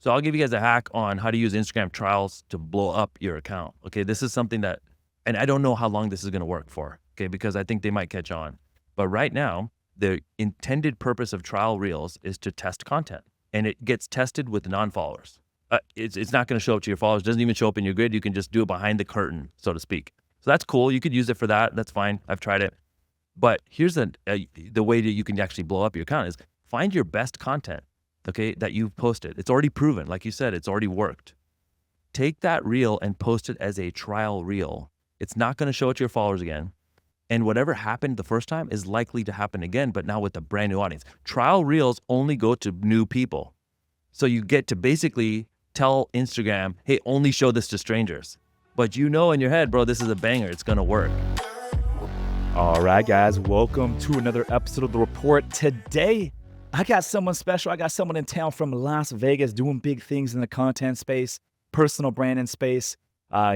So I'll give you guys a hack on how to use Instagram trials to blow up your account. Okay, this is something that, and I don't know how long this is going to work for. Okay, because I think they might catch on. But right now, the intended purpose of trial reels is to test content, and it gets tested with non-followers. It's not going to show up to your followers. It doesn't even show up in your grid. You can just do it behind the curtain, so to speak. So that's cool. You could use it for that. That's fine. I've tried it. But here's the way that you can actually blow up your account is find your best content, okay, that you've posted. It's already proven. Like you said, it's already worked. Take that reel and post it as a trial reel. It's not going to show it to your followers again. And whatever happened the first time is likely to happen again, but now with a brand new audience. Trial reels only go to new people. So you get to basically tell Instagram, hey, only show this to strangers. But you know in your head, bro, this is a banger. It's going to work. All right, guys, welcome to another episode of The Report. Today, I got someone special. I got someone in town from Las Vegas doing big things in the content space, personal branding space.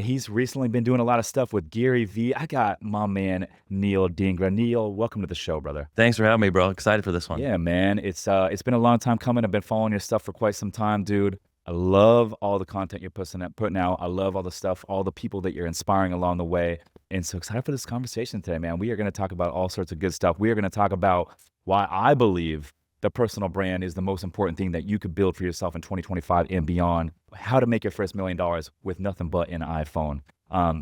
He's recently been doing a lot of stuff with Gary Vee. I got my man, Neel Dingra. Neel, welcome to the show, brother. Thanks for having me, bro. Excited for this one. Yeah, man. It's been a long time coming. I've been following your stuff for quite some time, dude. I love all the content you're putting out. I love all the stuff, all the people that you're inspiring along the way. And so excited for this conversation today, man. We are going to talk about all sorts of good stuff. We are going to talk about why I believe the personal brand is the most important thing that you could build for yourself in 2025 and beyond. How to make your first $1 million with nothing but an iPhone.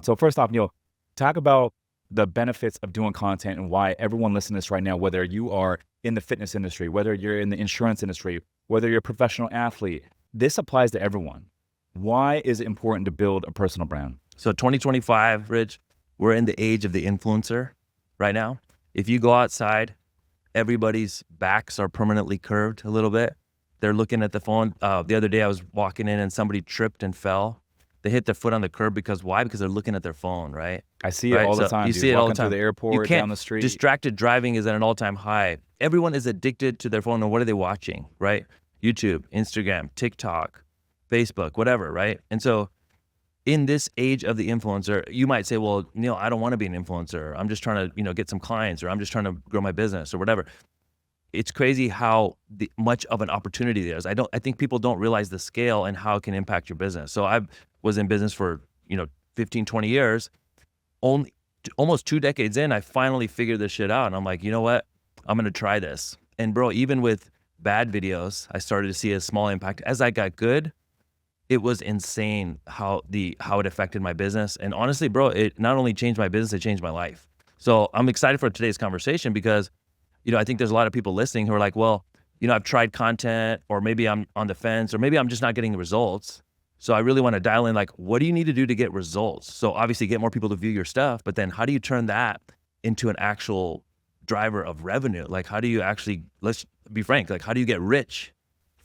So first off, Neel, talk about the benefits of doing content and why everyone listening to this right now, whether you are in the fitness industry, whether you're in the insurance industry, whether you're a professional athlete, this applies to everyone. Why is it important to build a personal brand? So 2025, Rich, we're in the age of the influencer right now. If you go outside, everybody's backs are permanently curved a little bit. They're looking at the phone. The other day I was walking in and somebody tripped and fell. They hit their foot on the curb because why? Because they're looking at their phone, right? I see it all the time. You dude. see it all the Walking time. through the airport, down the street. Distracted driving is at an all-time high. Everyone is addicted to their phone. And what are they watching, right? YouTube, Instagram, TikTok, Facebook, whatever, right? And so in this age of the influencer, you might say, well, Neel, I don't want to be an influencer. I'm just trying to, get some clients, or I'm just trying to grow my business or whatever. It's crazy how much of an opportunity there is. I think people don't realize the scale and how it can impact your business. So I was in business for, 15, 20 years. Almost 2 decades in, I finally figured this shit out. And I'm like, you know what? I'm going to try this. And bro, even with bad videos, I started to see a small impact. As I got good, it was insane how it affected my business. And honestly, bro, it not only changed my business, it changed my life. So I'm excited for today's conversation because, I think there's a lot of people listening who are like, well, I've tried content, or maybe I'm on the fence, or maybe I'm just not getting the results. So I really want to dial in, like, what do you need to do to get results? So obviously get more people to view your stuff, but then how do you turn that into an actual driver of revenue? Like, how do you actually, let's be frank, like, how do you get rich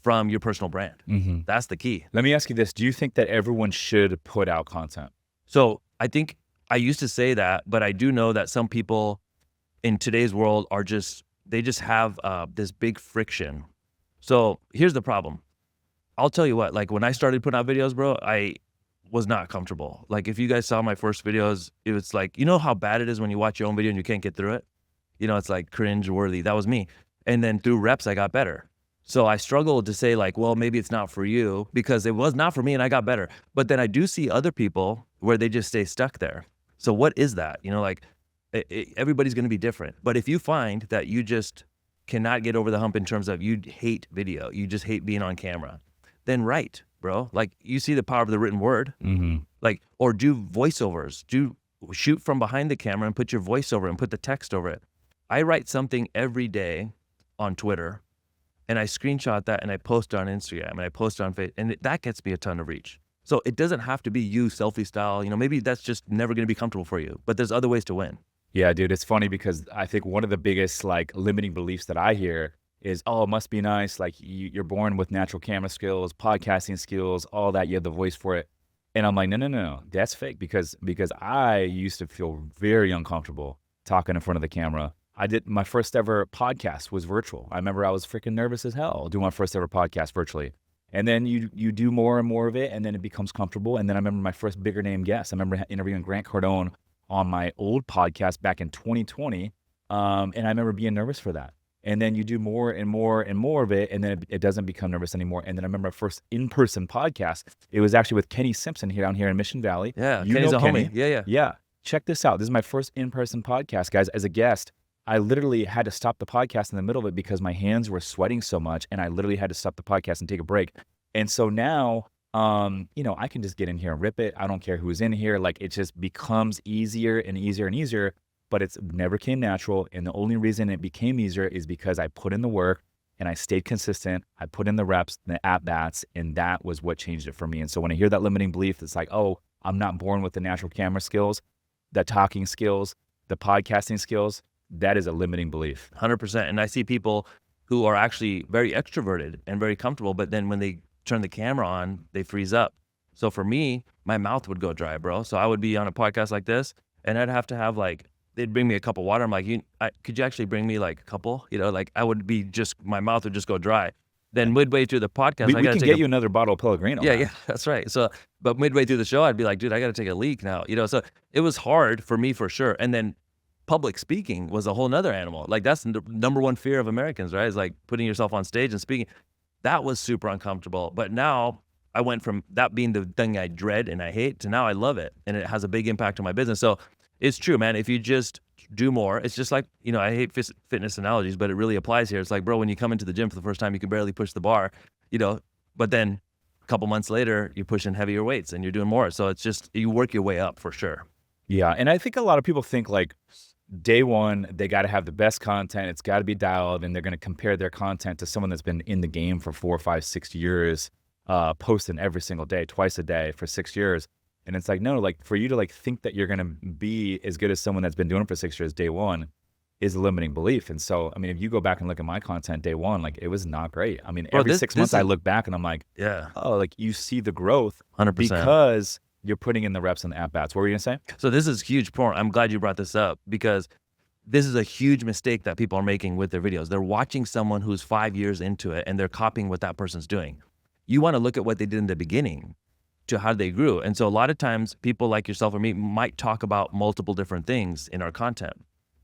from your personal brand? Mm-hmm. That's the key. Let me ask you this. Do you think that everyone should put out content? So I think I used to say that, but I do know that some people in today's world they just have this big friction. So here's the problem. I'll tell you what, like when I started putting out videos, bro, I was not comfortable. Like if you guys saw my first videos, it was like, how bad it is when you watch your own video and you can't get through it? It's like cringe worthy. That was me. And then through reps, I got better. So I struggled to say like, well, maybe it's not for you, because it was not for me and I got better. But then I do see other people where they just stay stuck there. So what is that? Everybody's going to be different. But if you find that you just cannot get over the hump in terms of you hate video, you just hate being on camera, then write, bro. Like you see the power of the written word, or do voiceovers, shoot from behind the camera and put your voice over it and put the text over it. I write something every day on Twitter and I screenshot that and I post it on Instagram and I post it on Facebook, and that gets me a ton of reach. So it doesn't have to be you selfie style. Maybe that's just never going to be comfortable for you, but there's other ways to win. Yeah, dude, it's funny because I think one of the biggest limiting beliefs that I hear is, oh, it must be nice. Like you're born with natural camera skills, podcasting skills, all that. You have the voice for it. And I'm like, no, that's fake because I used to feel very uncomfortable talking in front of the camera. I did my first ever podcast was virtual. I remember I was freaking nervous as hell doing my first ever podcast virtually. And then you do more and more of it, and then it becomes comfortable. And then I remember my first bigger name guest. I remember interviewing Grant Cardone on my old podcast back in 2020. And I remember being nervous for that. And then you do more and more and more of it, and then it doesn't become nervous anymore. And then I remember our first in-person podcast. It was actually with Kenny Simpson down here in Mission Valley. Yeah, You Kenny's know a Kenny. homie. Yeah. Yeah. Check this out. This is my first in-person podcast, guys. As a guest, I literally had to stop the podcast in the middle of it because my hands were sweating so much, and I literally had to stop the podcast and take a break. And so now, I can just get in here and rip it. I don't care who's in here. Like, it just becomes easier and easier and easier, but it's never came natural. And the only reason it became easier is because I put in the work and I stayed consistent. I put in the reps, the at-bats, and that was what changed it for me. And so when I hear that limiting belief, it's like, oh, I'm not born with the natural camera skills, the talking skills, the podcasting skills. That is a limiting belief. 100%. And I see people who are actually very extroverted and very comfortable, but then when they turn the camera on, they freeze up. So for me, my mouth would go dry, bro. So I would be on a podcast like this, and I'd have to have they'd bring me a cup of water. I'm like, could you actually bring me a couple? I would be my mouth would just go dry. Then midway through the podcast, we can get you another bottle of Pellegrino. Yeah, that's right. So, but midway through the show, I'd be like, dude, I got to take a leak now. So it was hard for me for sure. And then public speaking was a whole nother animal. That's the number one fear of Americans, right? Is putting yourself on stage and speaking. That was super uncomfortable. But now I went from that being the thing I dread and I hate to now I love it. And it has a big impact on my business. So it's true, man. If you just do more, it's just I hate fitness analogies, but it really applies here. It's bro, when you come into the gym for the first time, you can barely push the bar, but then a couple months later, you're pushing heavier weights and you're doing more. So it's just, you work your way up for sure. Yeah. And I think a lot of people think day one, they got to have the best content. It's got to be dialed, and they're going to compare their content to someone that's been in the game for 4, 5, 6 years, posting every single day, twice a day for 6 years. And it's no, for you to think that you're going to be as good as someone that's been doing it for 6 years, day one is a limiting belief. And so, I mean, if you go back and look at my content day one, it was not great. I mean, every 6 months I look back and I'm like, yeah, oh, you see the growth 100% because you're putting in the reps and the at-bats. What were you going to say? So this is huge point. I'm glad you brought this up because this is a huge mistake that people are making with their videos. They're watching someone who's 5 years into it and they're copying what that person's doing. You want to look at what they did in the beginning to how they grew. And so a lot of times people like yourself or me might talk about multiple different things in our content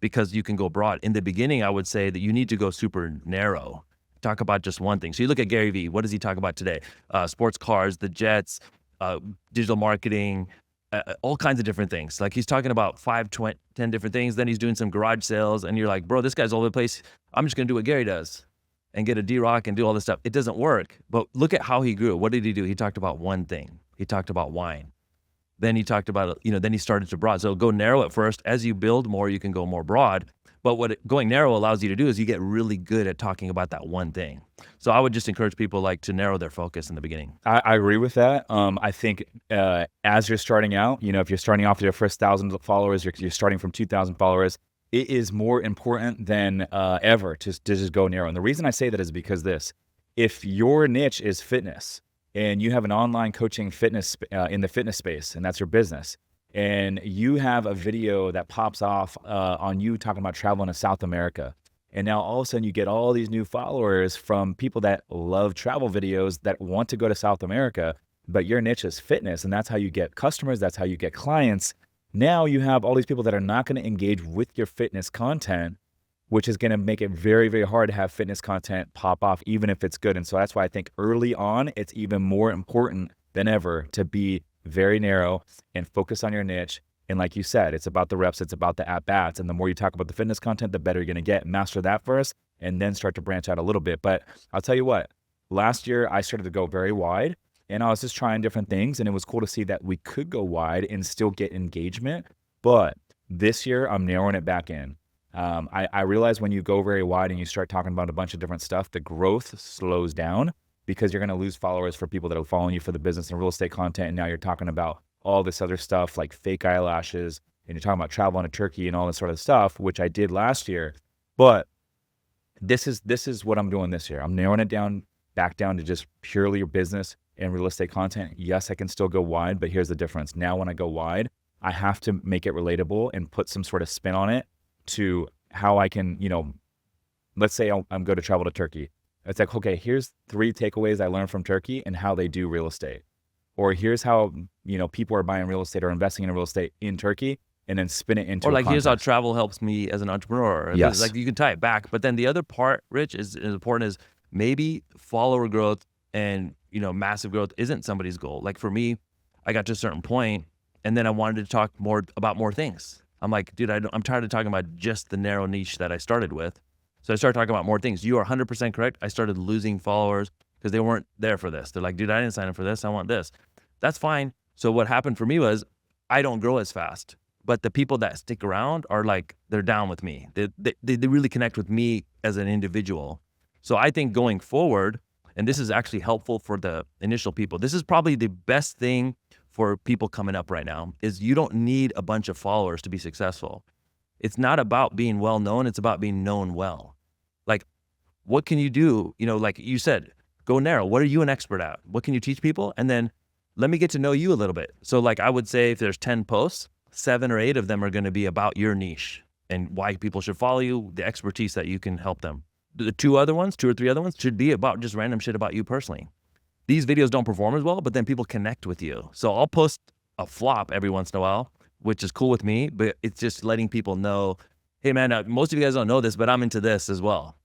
because you can go broad. In the beginning, I would say that you need to go super narrow. Talk about just one thing. So you look at Gary Vee. What does he talk about today? Sports cars, the jets, digital marketing, all kinds of different things. He's talking about 5, 20, 10 different things. Then he's doing some garage sales and you're like, bro, this guy's all over the place. I'm just going to do what Gary does and get a D-Rock and do all this stuff. It doesn't work. But look at how he grew. What did he do? He talked about one thing. He talked about wine. Then he talked about, then he started to broad. So go narrow at first. As you build more, you can go more broad. But what going narrow allows you to do is you get really good at talking about that one thing. So I would just encourage people to narrow their focus in the beginning. I agree with that. I think as you're starting out, if you're starting off with your first 1,000 followers, you're starting from 2,000 followers, it is more important than ever to just go narrow. And the reason I say that is because if your niche is fitness, and you have an online coaching fitness in the fitness space, and that's your business, and you have a video that pops off on you talking about traveling to South America, and now all of a sudden you get all these new followers from people that love travel videos that want to go to South America, but your niche is fitness, and that's how you get customers, that's how you get clients. Now you have all these people that are not going to engage with your fitness content, which is going to make it very, very hard to have fitness content pop off, even if it's good. And so that's why I think early on, it's even more important than ever to be very narrow and focus on your niche. And like you said, it's about the reps, it's about the at-bats. And the more you talk about the fitness content, the better you're going to get. Master that first, and then start to branch out a little bit. But I'll tell you what, last year I started to go very wide, and I was just trying different things. And it was cool to see that we could go wide and still get engagement. But this year, I'm narrowing it back in. I realize when you go very wide and you start talking about a bunch of different stuff, the growth slows down because you're going to lose followers for people that are following you for the business and real estate content. And now you're talking about all this other stuff like fake eyelashes, and you're talking about traveling to Turkey and all this sort of stuff, which I did last year. But this is what I'm doing this year. I'm narrowing it back down to just purely your business and real estate content. Yes, I can still go wide, but here's the difference. Now when I go wide, I have to make it relatable and put some sort of spin on it to how I can, let's say I'm going to travel to Turkey. It's like, okay, here's 3 takeaways I learned from Turkey and how they do real estate. Or here's how, people are buying real estate or investing in real estate in Turkey and then spin it into Or a like, here's how context. travel helps me as an entrepreneur. Yes. Like, you can tie it back. But then the other part, Rich, is important, is maybe follower growth and, massive growth isn't somebody's goal. Like for me, I got to a certain point and then I wanted to talk more about more things. I'm like, dude, I'm tired of talking about just the narrow niche that I started with. So I started talking about more things. You are 100% correct. I started losing followers because they weren't there for this. They're like, dude, I didn't sign up for this. I want this. That's fine. So what happened for me was I don't grow as fast. But the people that stick around are like, they're down with me. They really connect with me as an individual. So I think going forward, and this is actually helpful for the initial people, this is probably the best thing for people coming up right now, is you don't need a bunch of followers to be successful. It's not about being well known. It's about being known well. Like, what can you do? Like you said, go narrow. What are you an expert at? What can you teach people? And then let me get to know you a little bit. So like I would say if there's 10 posts, 7 or 8 of them are going to be about your niche and why people should follow you, the expertise that you can help them. The 2 or 3 other ones should be about just random shit about you personally. These videos don't perform as well, but then people connect with you. So I'll post a flop every once in a while, which is cool with me, but it's just letting people know, hey man, most of you guys don't know this, but I'm into this as well.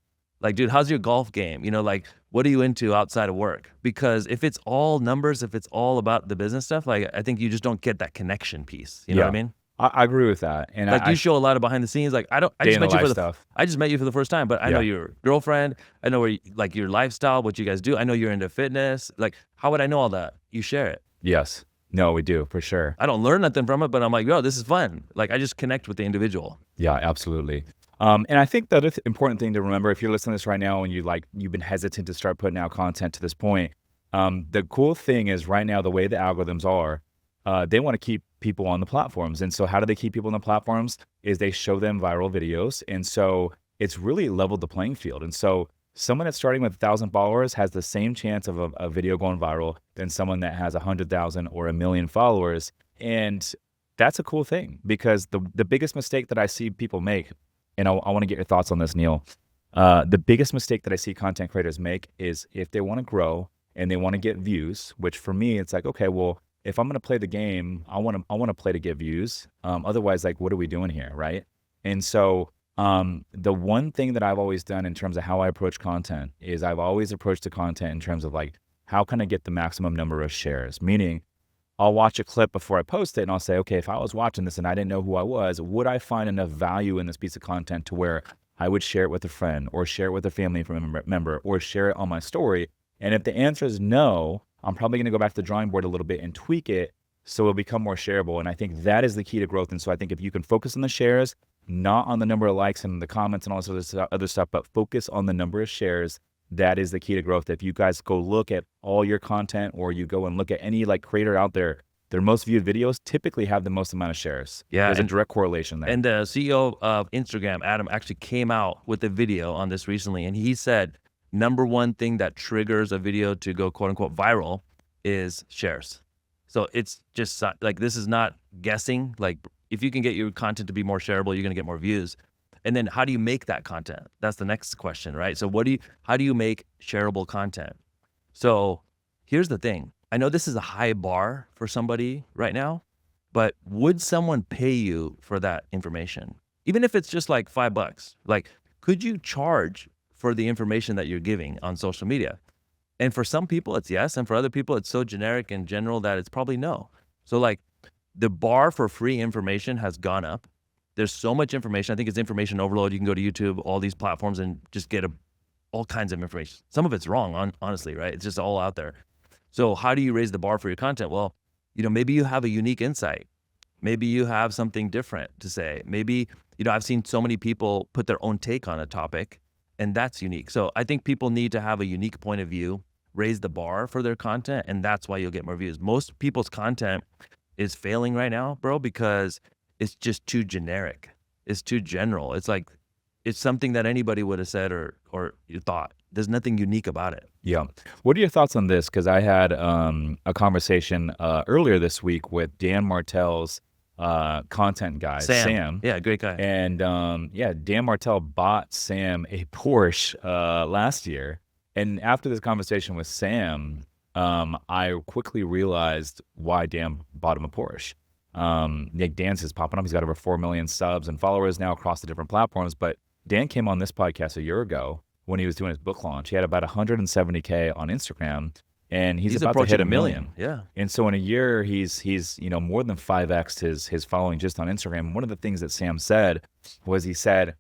Like, dude, how's your golf game? Like, what are you into outside of work? Because if it's all numbers, if it's all about the business stuff, like, I think you just don't get that connection piece. You know what I mean? I agree with that. And Like, you show a lot of behind the scenes. Like, I day just in the met you life for stuff. I just met you for the first time, but I know your girlfriend. I know like your lifestyle, what you guys do. I know you're into fitness. Like, how would I know all that? You share it. Yes. No, we do, for sure. I don't learn nothing from it, but I'm like, yo, this is fun. Like, I just connect with the individual. Yeah, absolutely. And I think the other important thing to remember, if you're listening to this right now and you've been hesitant to start putting out content to this point, the cool thing is right now, the way the algorithms are, they want to keep people on the platforms. And so how do they keep people on the platforms? Is they show them viral videos. And so it's really leveled the playing field. And so someone that's starting with 1,000 followers has the same chance of a video going viral than someone that has 100,000 or 1,000,000 followers. And that's a cool thing, because the biggest mistake that I see people make, and I want to get your thoughts on this, Neel. The biggest mistake that I see content creators make is if they want to grow and they want to get views, which for me, it's like, okay, well, if I'm going to play the game, I want to play to get views. Otherwise, like, what are we doing here, right? And so the one thing that I've always done in terms of how I approach content is I've always approached the content in terms of like, how can I get the maximum number of shares? Meaning, I'll watch a clip before I post it and I'll say, okay, if I was watching this and I didn't know who I was, would I find enough value in this piece of content to where I would share it with a friend or share it with a family member or share it on my story? And if the answer is no, I'm probably going to go back to the drawing board a little bit and tweak it so it'll become more shareable. And I think that is the key to growth. And so I think if you can focus on the shares, not on the number of likes and the comments and all this other stuff, but focus on the number of shares, that is the key to growth. If you guys go look at all your content, or you go and look at any like creator out there, their most viewed videos typically have the most amount of shares. Yeah, there's a direct correlation there. And the CEO of Instagram, Adam, actually came out with a video on this recently, and he said number one thing that triggers a video to go quote unquote viral is shares. So it's just like, this is not guessing. Like, if you can get your content to be more shareable, you're gonna get more views. And then how do you make that content? That's the next question, right? So how do you make shareable content? So here's the thing. I know this is a high bar for somebody right now, but would someone pay you for that information? Even if it's just like $5, like, could you charge for the information that you're giving on social media? And for some people it's yes. And for other people, it's so generic and general that it's probably no. So like, the bar for free information has gone up. There's so much information. I think it's information overload. You can go to YouTube, all these platforms, and just get all kinds of information. Some of it's wrong, honestly, right? It's just all out there. So how do you raise the bar for your content? Well, maybe you have a unique insight. Maybe you have something different to say. Maybe, I've seen so many people put their own take on a topic, and that's unique. So I think people need to have a unique point of view, raise the bar for their content, and that's why you'll get more views. Most people's content is failing right now, bro, because it's just too generic. It's too general. It's like, it's something that anybody would have said or thought. There's nothing unique about it. Yeah. What are your thoughts on this? Because I had a conversation earlier this week with Dan Martell's content guy, Sam. Yeah, great guy. And Dan Martell bought Sam a Porsche last year. And after this conversation with Sam, I quickly realized why Dan bought him a Porsche. Like Dan's is popping up. He's got over 4 million subs and followers now across the different platforms. But Dan came on this podcast a year ago when he was doing his book launch. He had about 170K on Instagram, and he's about to hit approaching a million. Yeah. And so in a year, he's more than 5x his following just on Instagram. One of the things that Sam said was, he said,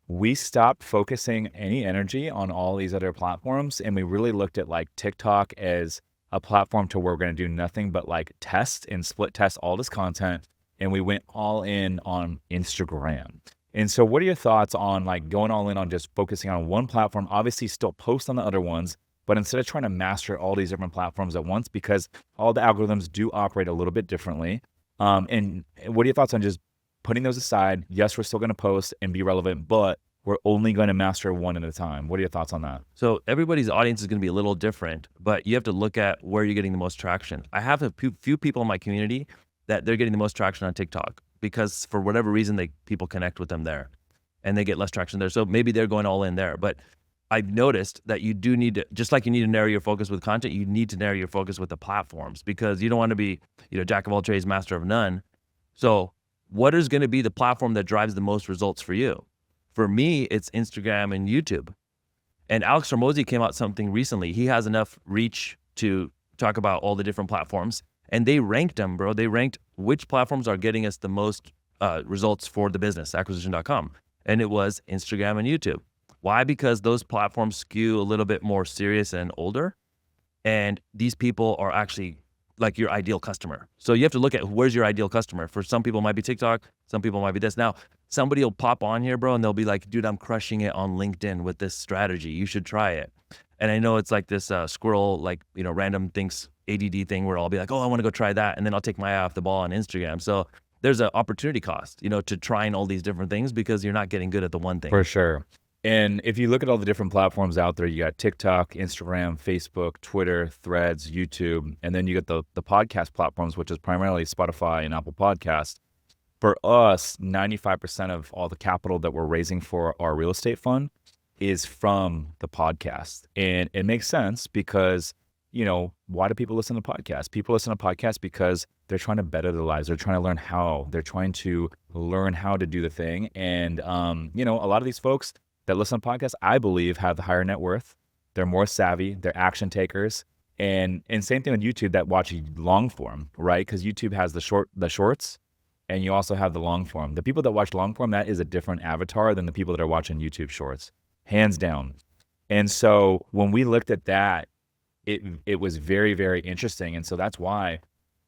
we stopped focusing any energy on all these other platforms, and we really looked at like TikTok as a platform to where we're going to do nothing but like test and split test all this content, and we went all in on Instagram. And so what are your thoughts on like going all in on just focusing on one platform? Obviously still post on the other ones, but instead of trying to master all these different platforms at once, because all the algorithms do operate a little bit differently. And what are your thoughts on just putting those aside? Yes, we're still going to post and be relevant, but we're only going to master one at a time. What are your thoughts on that? So everybody's audience is going to be a little different, but you have to look at where you're getting the most traction. I have a few people in my community that they're getting the most traction on TikTok because for whatever reason, people connect with them there and they get less traction there. So maybe they're going all in there. But I've noticed that you do need to, just like you need to narrow your focus with content, you need to narrow your focus with the platforms, because you don't want to be, jack of all trades, master of none. So what is going to be the platform that drives the most results for you? For me, it's Instagram and YouTube. And Alex Hormozi came out something recently. He has enough reach to talk about all the different platforms, and they ranked them, bro. They ranked which platforms are getting us the most results for the business, acquisition.com. And it was Instagram and YouTube. Why? Because those platforms skew a little bit more serious and older, and these people are actually like your ideal customer. So you have to look at where's your ideal customer. For some people it might be TikTok, some people might be this. Now, somebody will pop on here, bro, and they'll be like, dude, I'm crushing it on LinkedIn with this strategy. You should try it. And I know it's like this squirrel, like, random things, ADD thing where I'll be like, oh, I want to go try that. And then I'll take my eye off the ball on Instagram. So there's an opportunity cost, to trying all these different things because you're not getting good at the one thing. For sure. And if you look at all the different platforms out there, you got TikTok, Instagram, Facebook, Twitter, Threads, YouTube, and then you get the podcast platforms, which is primarily Spotify and Apple Podcasts. For us, 95% of all the capital that we're raising for our real estate fund is from the podcast. And it makes sense because, why do people listen to podcasts? People listen to podcasts because they're trying to better their lives. They're trying to learn how. They're trying to learn how to do the thing. And, a lot of these folks that listen to podcasts, I believe, have the higher net worth. They're more savvy. They're action takers. And same thing with YouTube that watch long form, right? Because YouTube has the shorts, and you also have the long form. The people that watch long form, that is a different avatar than the people that are watching YouTube shorts, hands down. And so when we looked at that, it was very, very interesting. And so that's why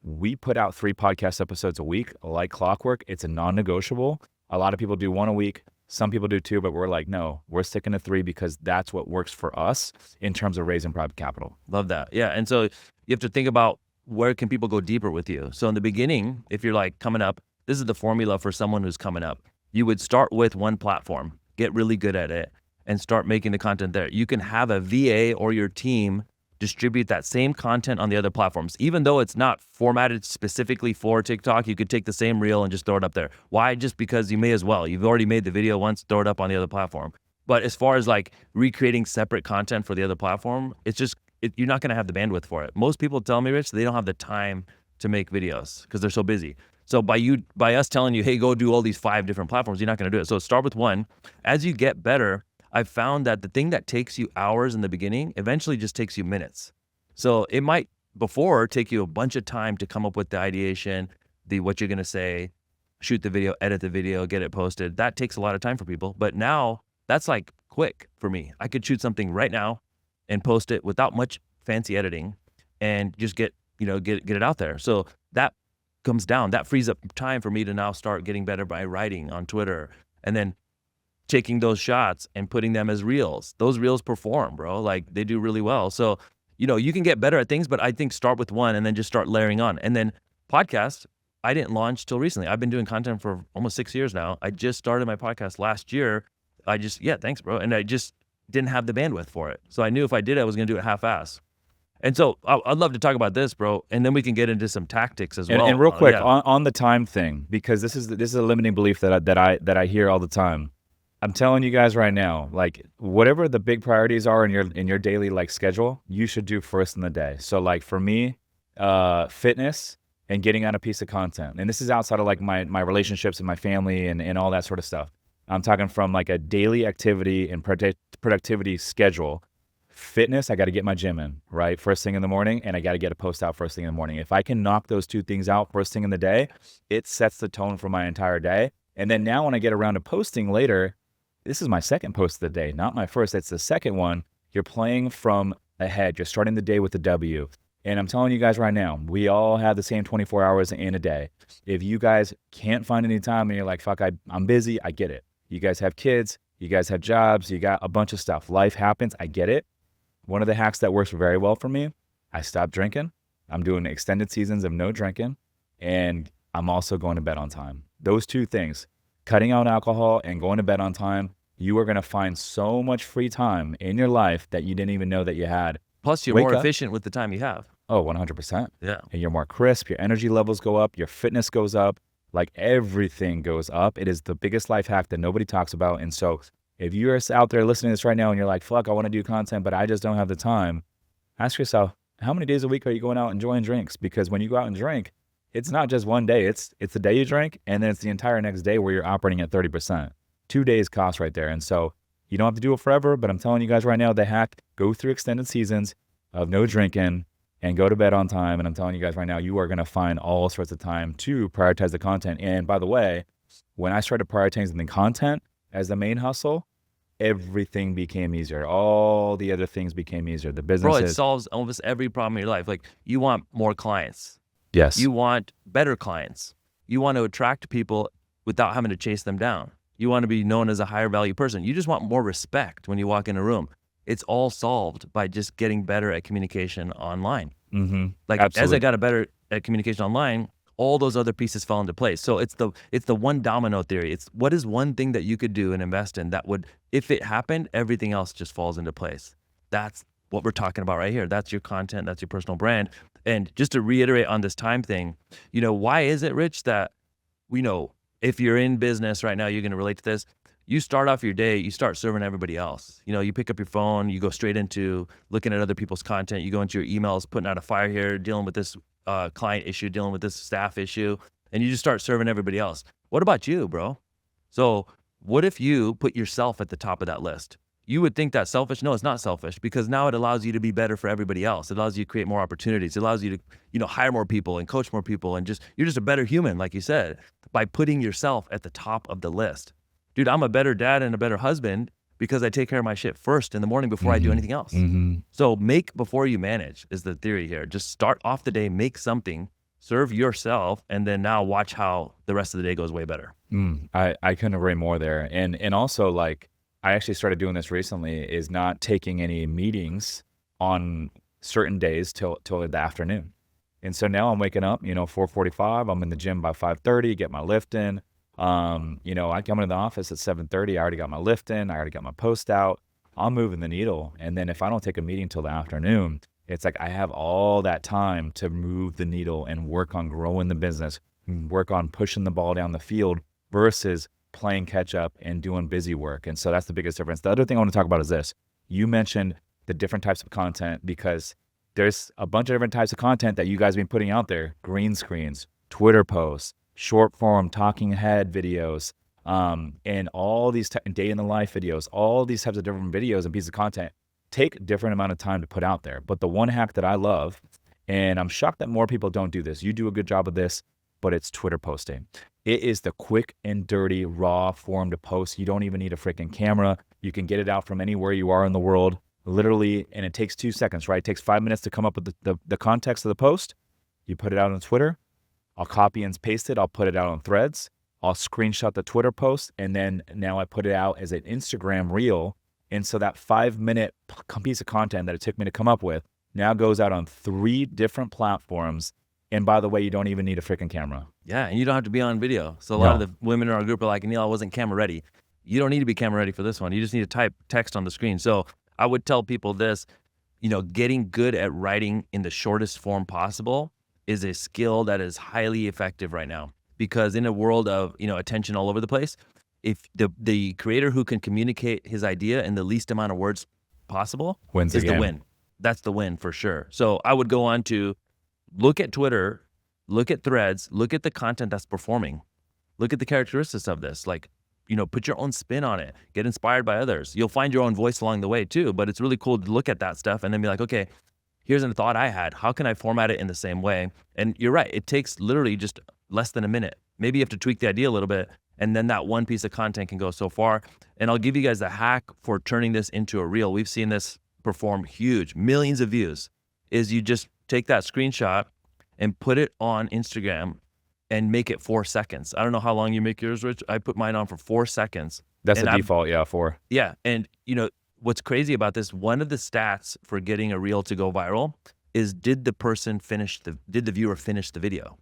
we put out 3 podcast episodes a week, like clockwork. It's a non-negotiable. A lot of people do 1 a week. Some people do 2, but we're like, no, we're sticking to 3 because that's what works for us in terms of raising private capital. Love that. Yeah. And so you have to think about where can people go deeper with you. So in the beginning, if you're like coming up, this is the formula for someone who's coming up. You would start with one platform, get really good at it, and start making the content there. You can have a VA or your team distribute that same content on the other platforms. Even though it's not formatted specifically for TikTok, you could take the same reel and just throw it up there. Why? Just because you may as well. You've already made the video once, throw it up on the other platform. But as far as like recreating separate content for the other platform, it's just, you're not gonna have the bandwidth for it. Most people tell me, Rich, they don't have the time to make videos because they're so busy. So by us telling you, hey, go do all these 5 different platforms, you're not gonna do it. So start with one. As you get better, I've found that the thing that takes you hours in the beginning eventually just takes you minutes. So it might before take you a bunch of time to come up with the ideation, what you're gonna say, shoot the video, edit the video, get it posted. That takes a lot of time for people. But now that's like quick for me. I could shoot something right now and post it without much fancy editing and just get it out there. So that comes down. That frees up time for me to now start getting better by writing on Twitter and then taking those shots and putting them as reels. Those reels perform, bro. Like they do really well. So, you can get better at things, but I think start with one and then just start layering on. And then podcast, I didn't launch till recently. I've been doing content for almost 6 years now. I just started my podcast last year. Thanks, bro. And I just didn't have the bandwidth for it. So I knew if I did it, I was going to do it half-ass. And so I'd love to talk about this, bro. And then we can get into some tactics as well. And real quick on the time thing, because this is a limiting belief that I hear all the time. I'm telling you guys right now, like whatever the big priorities are in your daily like schedule, you should do first in the day. So like for me, fitness and getting out a piece of content. And this is outside of like my relationships and my family and all that sort of stuff. I'm talking from like a daily activity and productivity schedule. Fitness, I got to get my gym in, right? First thing in the morning, and I got to get a post out first thing in the morning. If I can knock those two things out first thing in the day, it sets the tone for my entire day. And then now when I get around to posting later, this is my second post of the day, not my first. It's the second one. You're playing from ahead. You're starting the day with a W. And I'm telling you guys right now, we all have the same 24 hours in a day. If you guys can't find any time and you're like, fuck, I'm busy, I get it. You guys have kids, you guys have jobs, you got a bunch of stuff. Life happens, I get it. One of the hacks that works very well for me, I stopped drinking. I'm doing extended seasons of no drinking, and I'm also going to bed on time. Those two things, cutting out alcohol and going to bed on time, you are going to find so much free time in your life that you didn't even know that you had. Plus, you're more efficient with the time you have. Oh, 100%. Yeah. And you're more crisp, your energy levels go up, your fitness goes up, like everything goes up. It is the biggest life hack that nobody talks about. And so if you're out there listening to this right now and you're like, fuck, I want to do content, but I just don't have the time, ask yourself, how many days a week are you going out enjoying drinks? Because when you go out and drink, it's not just one day. It's the day you drink, and then it's the entire next day where you're operating at 30%. 2 days cost right there. And so you don't have to do it forever, but I'm telling you guys right now, the hack, go through extended seasons of no drinking and go to bed on time. And I'm telling you guys right now, you are going to find all sorts of time to prioritize the content. And by the way, when I started prioritizing the content as the main hustle, everything became easier. All the other things became easier. The business. Bro, it solves almost every problem in your life. Like, you want more clients. Yes. You want better clients. You want to attract people without having to chase them down. You want to be known as a higher value person. You just want more respect when you walk in a room. It's all solved by just getting better at communication online. Mm-hmm. Like, Absolutely. as I got better at communication online, all those other pieces fell into place. So it's the one domino theory. It's what is one thing that you could do and invest in that would, if it happened, everything else just falls into place. That's what we're talking about right here. That's your content. That's your personal brand. And just to reiterate on this time thing, why is it, Rich, that if you're in business right now, you're going to relate to this. You start off your day, you start serving everybody else. You pick up your phone, you go straight into looking at other people's content. You go into your emails, putting out a fire here, dealing with this client issue, dealing with this staff issue, and you just start serving everybody else. What about you, bro? So what if you put yourself at the top of that list? You would think that's selfish. No, it's not selfish, because now it allows you to be better for everybody else. It allows you to create more opportunities. It allows you to, hire more people and coach more people, and you're just a better human, like you said, by putting yourself at the top of the list. Dude, I'm a better dad and a better husband because I take care of my shit first in the morning before I do anything else. Mm-hmm. So make before you manage is the theory here. Just start off the day, make something, serve yourself, and then now watch how the rest of the day goes way better. I couldn't agree more there. And also, like, I actually started doing this recently, is not taking any meetings on certain days till the afternoon. And so now I'm waking up, 4:45, I'm in the gym by 5:30, get my lift in. I come into the office at 7:30, I already got my lift in, I already got my post out, I'm moving the needle. And then if I don't take a meeting till the afternoon, it's like I have all that time to move the needle and work on growing the business, work on pushing the ball down the field versus playing catch up and doing busy work. And so that's the biggest difference. The other thing I want to talk about is this. You mentioned the different types of content, because there's a bunch of different types of content that you guys have been putting out there: green screens, Twitter posts, short form talking head videos, and all these day in the life videos, all these types of different videos and pieces of content take different amount of time to put out there. But the one hack that I love, and I'm shocked that more people don't do this, you do a good job of this, but it's Twitter posting. It is the quick and dirty, raw form to post. You don't even need a freaking camera. You can get it out from anywhere you are in the world, literally, and it takes 2 seconds, right? It takes 5 minutes to come up with the context of the post. You put it out on Twitter. I'll copy and paste it. I'll put it out on Threads. I'll screenshot the Twitter post, and then now I put it out as an Instagram reel. And so that 5-minute piece of content that it took me to come up with now goes out on 3 different platforms. And by the way, you don't even need a freaking camera. Yeah, and you don't have to be on video. So a lot of the women in our group are like, Neel, I wasn't camera ready. You don't need to be camera ready for this one. You just need to type text on the screen. So I would tell people this, getting good at writing in the shortest form possible is a skill that is highly effective right now. Because in a world of, attention all over the place, if the creator who can communicate his idea in the least amount of words possible is the win. That's the win for sure. So I would go on to look at Twitter, look at threads, look at the content that's performing, look at the characteristics of this. Like, put your own spin on it, get inspired by others. You'll find your own voice along the way too, but it's really cool to look at that stuff and then be like, okay, here's a thought I had. How can I format it in the same way? And you're right. It takes literally just less than a minute. Maybe you have to tweak the idea a little bit, and then that one piece of content can go so far. And I'll give you guys the hack for turning this into a reel. We've seen this perform huge, millions of views, is you just take that screenshot and put it on Instagram and make it 4 seconds. I don't know how long you make yours, Rich. I put mine on for 4 seconds. That's the default, 4. Yeah, and what's crazy about this, one of the stats for getting a reel to go viral is did the viewer finish the video?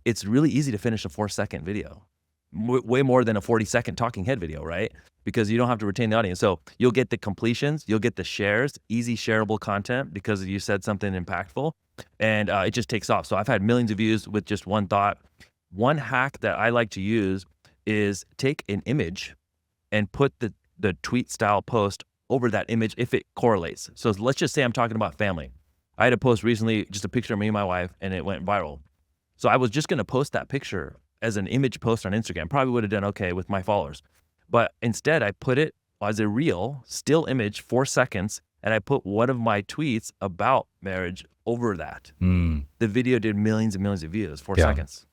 It's really easy to finish a 4-second video, way more than a 40-second talking head video, right? Because you don't have to retain the audience. So you'll get the completions, you'll get the shares, easy shareable content because you said something impactful, and it just takes off. So I've had millions of views with just one thought. One hack that I like to use is take an image and put the tweet style post over that image if it correlates. So let's just say I'm talking about family. I had a post recently, just a picture of me and my wife, and it went viral. So I was just going to post that picture as an image post on Instagram. Probably would have done okay with my followers. But instead, I put it as a reel, still image, 4 seconds, and I put one of my tweets about marriage over that. The video did millions and millions of views, 4 seconds.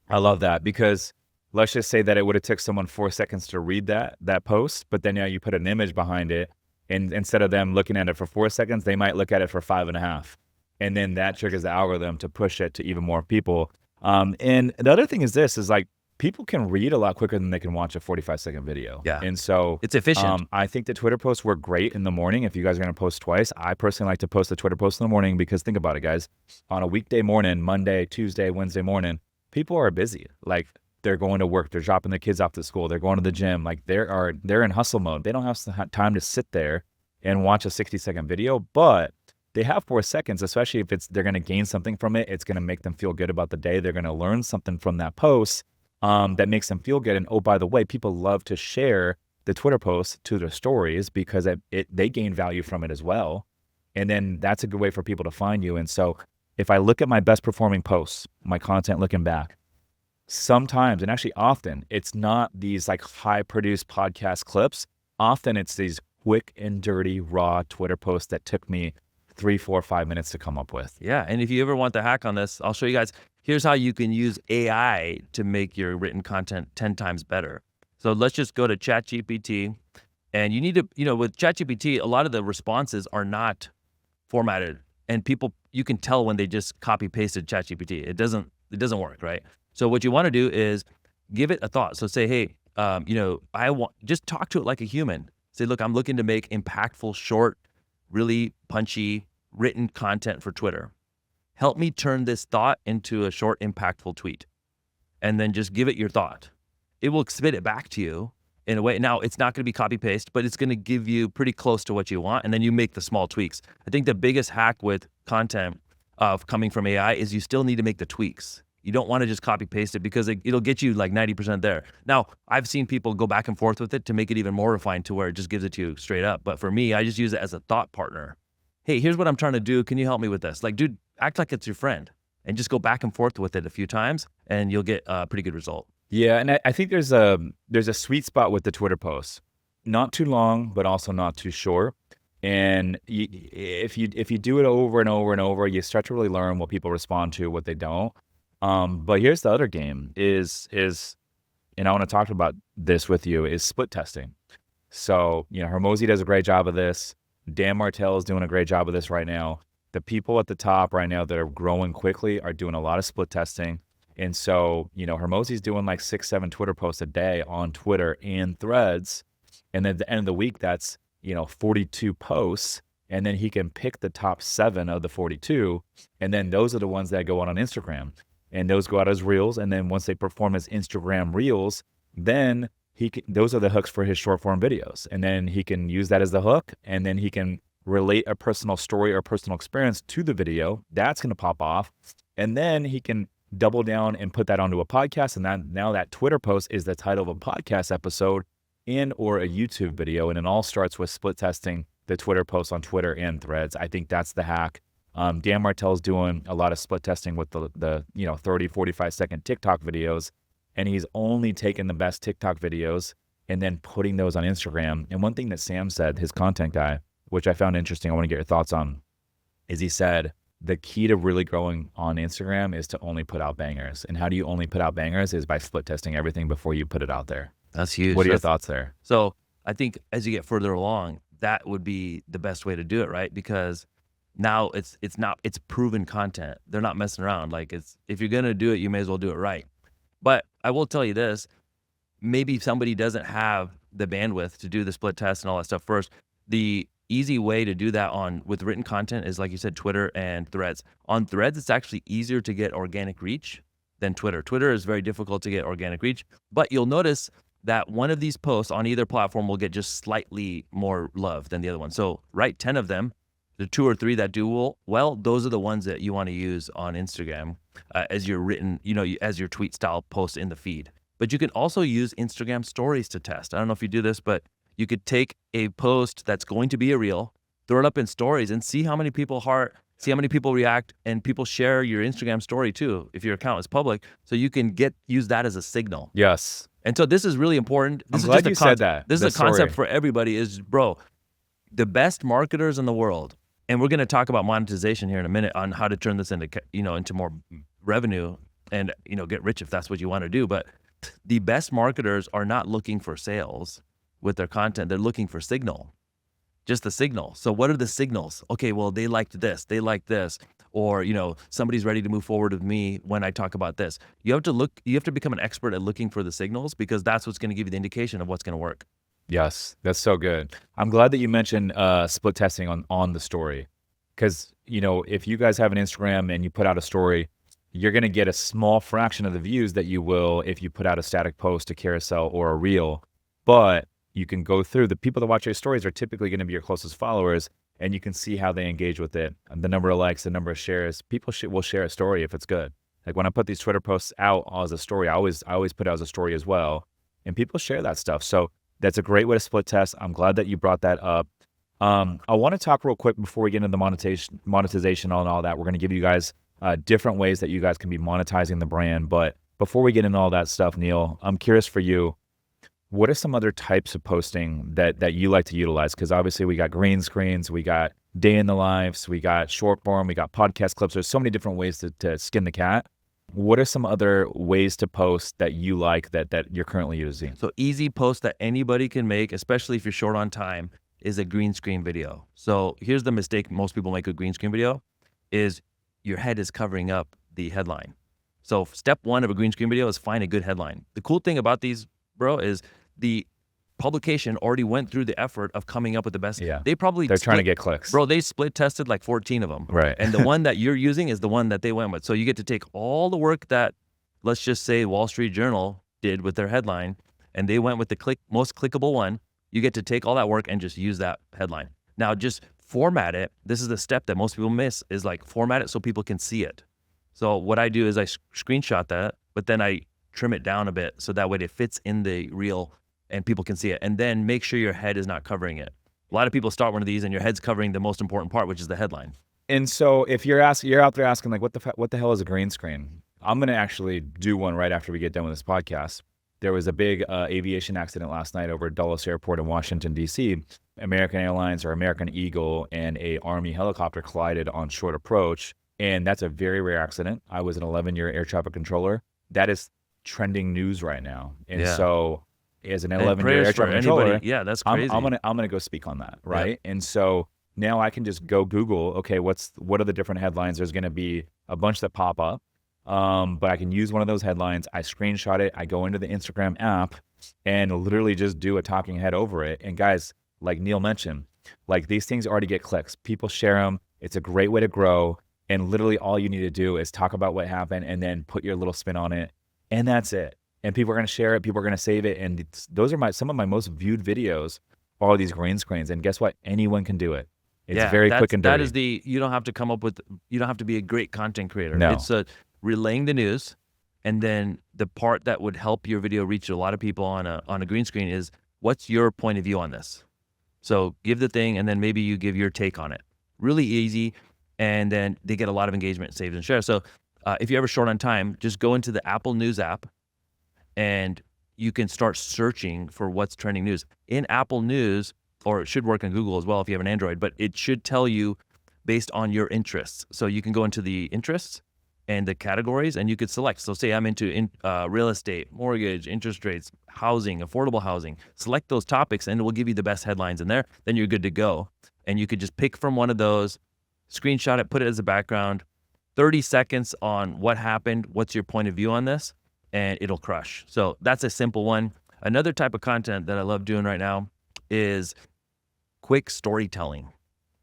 I love that, because let's just say that it would have took someone 4 seconds to read that post, but then you put an image behind it, and instead of them looking at it for 4 seconds, they might look at it for 5.5. And then that triggers the algorithm to push it to even more people. And the other thing is this, is like, people can read a lot quicker than they can watch a 45-second video. Yeah. And so it's efficient. I think the Twitter posts work great in the morning. If you guys are going to post twice, I personally like to post the Twitter post in the morning, because think about it, guys. On a weekday morning, Monday, Tuesday, Wednesday morning, people are busy. Like, they're going to work, they're dropping the kids off to school, they're going to the gym. Like, they're in hustle mode. They don't have time to sit there and watch a 60-second video, but they have 4 seconds, especially if they're going to gain something from it. It's going to make them feel good about the day. They're going to learn something from that post that makes them feel good. And oh, by the way, people love to share the Twitter posts to their stories because they gain value from it as well. And then that's a good way for people to find you. And so if I look at my best performing posts, my content looking back, sometimes, and actually often, it's not these like high produced podcast clips. Often it's these quick and dirty, raw Twitter posts that took me 3, 4, 5 minutes to come up with. Yeah, and if you ever want the hack on this, I'll show you guys. Here's how you can use AI to make your written content 10 times better. So let's just go to ChatGPT, and you need to, with ChatGPT, a lot of the responses are not formatted, and you can tell when they just copy pasted ChatGPT. It doesn't work, right? So what you want to do is give it a thought. So say, hey, just talk to it like a human. Say, look, I'm looking to make impactful, short, really punchy written content for Twitter. Help me turn this thought into a short, impactful tweet. And then just give it your thought. It will spit it back to you in a way. Now, it's not going to be copy paste, but it's going to give you pretty close to what you want. And then you make the small tweaks. I think the biggest hack with content coming from AI is you still need to make the tweaks. You don't want to just copy paste it, because it'll get you like 90% there. Now, I've seen people go back and forth with it to make it even more refined to where it just gives it to you straight up. But for me, I just use it as a thought partner. Hey, here's what I'm trying to do. Can you help me with this? Like, dude, act like it's your friend and just go back and forth with it a few times, and you'll get a pretty good result. Yeah, and I think there's a sweet spot with the Twitter posts. Not too long, but also not too short. And if you do it over and over and over, you start to really learn what people respond to, what they don't. But here's the other game is, and I want to talk about this with you, is split testing. So, Hormozi does a great job of this. Dan Martell is doing a great job of this right now. The people at the top right now that are growing quickly are doing a lot of split testing. And so, Hormozi's doing like 6, 7 Twitter posts a day on Twitter and Threads. And then at the end of the week, that's, 42 posts. And then he can pick the top 7 of the 42. And then those are the ones that go out on Instagram. And those go out as reels. And then once they perform as Instagram reels, then those are the hooks for his short form videos. And then he can use that as the hook. And then he can relate a personal story or personal experience to the video. That's going to pop off. And then he can double down and put that onto a podcast. And now that Twitter post is the title of a podcast episode and or a YouTube video. And it all starts with split testing the Twitter posts on Twitter and Threads. I think that's the hack. Dan Martell's doing a lot of split testing with the 30, 45-second TikTok videos, and he's only taking the best TikTok videos and then putting those on Instagram. And one thing that Sam said, his content guy, which I found interesting, I want to get your thoughts on, is he said the key to really growing on Instagram is to only put out bangers. And how do you only put out bangers is by split testing everything before you put it out there. That's huge. What are your thoughts there? So I think as you get further along, that would be the best way to do it, right? Because now it's proven content. They're not messing around. Like, if you're gonna do it, you may as well do it right. But I will tell you this, maybe somebody doesn't have the bandwidth to do the split test and all that stuff first. The easy way to do that with written content is, like you said, Twitter and Threads. On Threads, it's actually easier to get organic reach than Twitter. Twitter is very difficult to get organic reach, but you'll notice that one of these posts on either platform will get just slightly more love than the other one. So write 10 of them. The 2 or 3 that do well, those are the ones that you want to use on Instagram as your written, as your tweet style post in the feed. But you can also use Instagram stories to test. I don't know if you do this, but you could take a post that's going to be a reel, throw it up in stories, and see how many people heart, see how many people react, and people share your Instagram story too, if your account is public. So you can use that as a signal. Yes. And so this is really important. I'm glad you said that. This is a concept for everybody is, bro, the best marketers in the world, and we're going to talk about monetization here in a minute on how to turn this into, into more revenue and, get rich if that's what you want to do. But the best marketers are not looking for sales with their content. They're looking for signal, just the signal. So what are the signals? Okay, well, they liked this, they like this, or, somebody's ready to move forward with me when I talk about this. You have to become an expert at looking for the signals, because that's what's going to give you the indication of what's going to work. Yes, that's so good. I'm glad that you mentioned split testing on the story, because, if you guys have an Instagram and you put out a story, you're going to get a small fraction of the views that you will if you put out a static post, a carousel, or a reel. But you can go through, the people that watch your stories are typically going to be your closest followers, and you can see how they engage with it, and the number of likes, the number of shares. People will share a story if it's good. Like when I put these Twitter posts out as a story, I always put it as a story as well, and people share that stuff. So that's a great way to split test. I'm glad that you brought that up. I want to talk real quick before we get into the monetization and all that. We're going to give you guys different ways that you guys can be monetizing the brand. But before we get into all that stuff, Neel, I'm curious for you, what are some other types of posting that you like to utilize? Because obviously we got green screens, we got day in the lives, we got short form, we got podcast clips. There's so many different ways to skin the cat. What are some other ways to post that you like that you're currently using? So easy post that anybody can make, especially if you're short on time, is a green screen video. So here's the mistake most people make with green screen video is your head is covering up the headline. So step 1 of a green screen video is find a good headline. The cool thing about these, bro, is the publication already went through the effort of coming up with the best. Yeah. They're trying to get clicks. Bro, they split tested like 14 of them. Right. And the one that you're using is the one that they went with. So you get to take all the work that, let's just say, Wall Street Journal did with their headline, and they went with the most clickable one. You get to take all that work and just use that headline. Now just format it. This is the step that most people miss, is like format it so people can see it. So what I do is I screenshot that, but then I trim it down a bit so that way it fits in the reel and people can see it. And then make sure your head is not covering it. A lot of people start one of these and your head's covering the most important part, which is the headline. And so if you're out there asking like, what the hell is a green screen? I'm going to actually do one right after we get done with this podcast. There was a big aviation accident last night over at Dulles Airport in Washington, D.C. American Airlines or American Eagle and a Army helicopter collided on short approach. And that's a very rare accident. I was an 11-year air traffic controller. That is trending news right now. And so as an 11-year air traffic controller, yeah, that's crazy. I'm gonna go speak on that, right? Yeah. And so now I can just go Google, okay, what are the different headlines? There's gonna be a bunch that pop up. But I can use one of those headlines. I screenshot it. I go into the Instagram app and literally just do a talking head over it. And guys, like Neel mentioned, like these things already get clicks. People share them. It's a great way to grow. And literally all you need to do is talk about what happened and then put your little spin on it. And that's it. And people are going to share it. People are going to save it. And those are some of my most viewed videos are these green screens. And guess what? Anyone can do it. It's very quick and dirty. That is you don't have to come up with, you don't have to be a great content creator. No. It's relaying the news. And then the part that would help your video reach a lot of people on a green screen is, what's your point of view on this? So give the thing, and then maybe you give your take on it. Really easy. and then they get a lot of engagement, saves, and shares. So if you're ever short on time, just go into the Apple News app, and you can start searching for what's trending news. In Apple News, or it should work on Google as well if you have an Android, but it should tell you based on your interests. So you can go into the interests and the categories, and you could select. So say I'm into real estate, mortgage, interest rates, housing, affordable housing. Select those topics, and it will give you the best headlines in there. Then you're good to go. And you could just pick from one of those, screenshot it, put it as a background, 30 seconds on what happened, what's your point of view on this, and it'll crush. So that's a simple one. Another type of content that I love doing right now is quick storytelling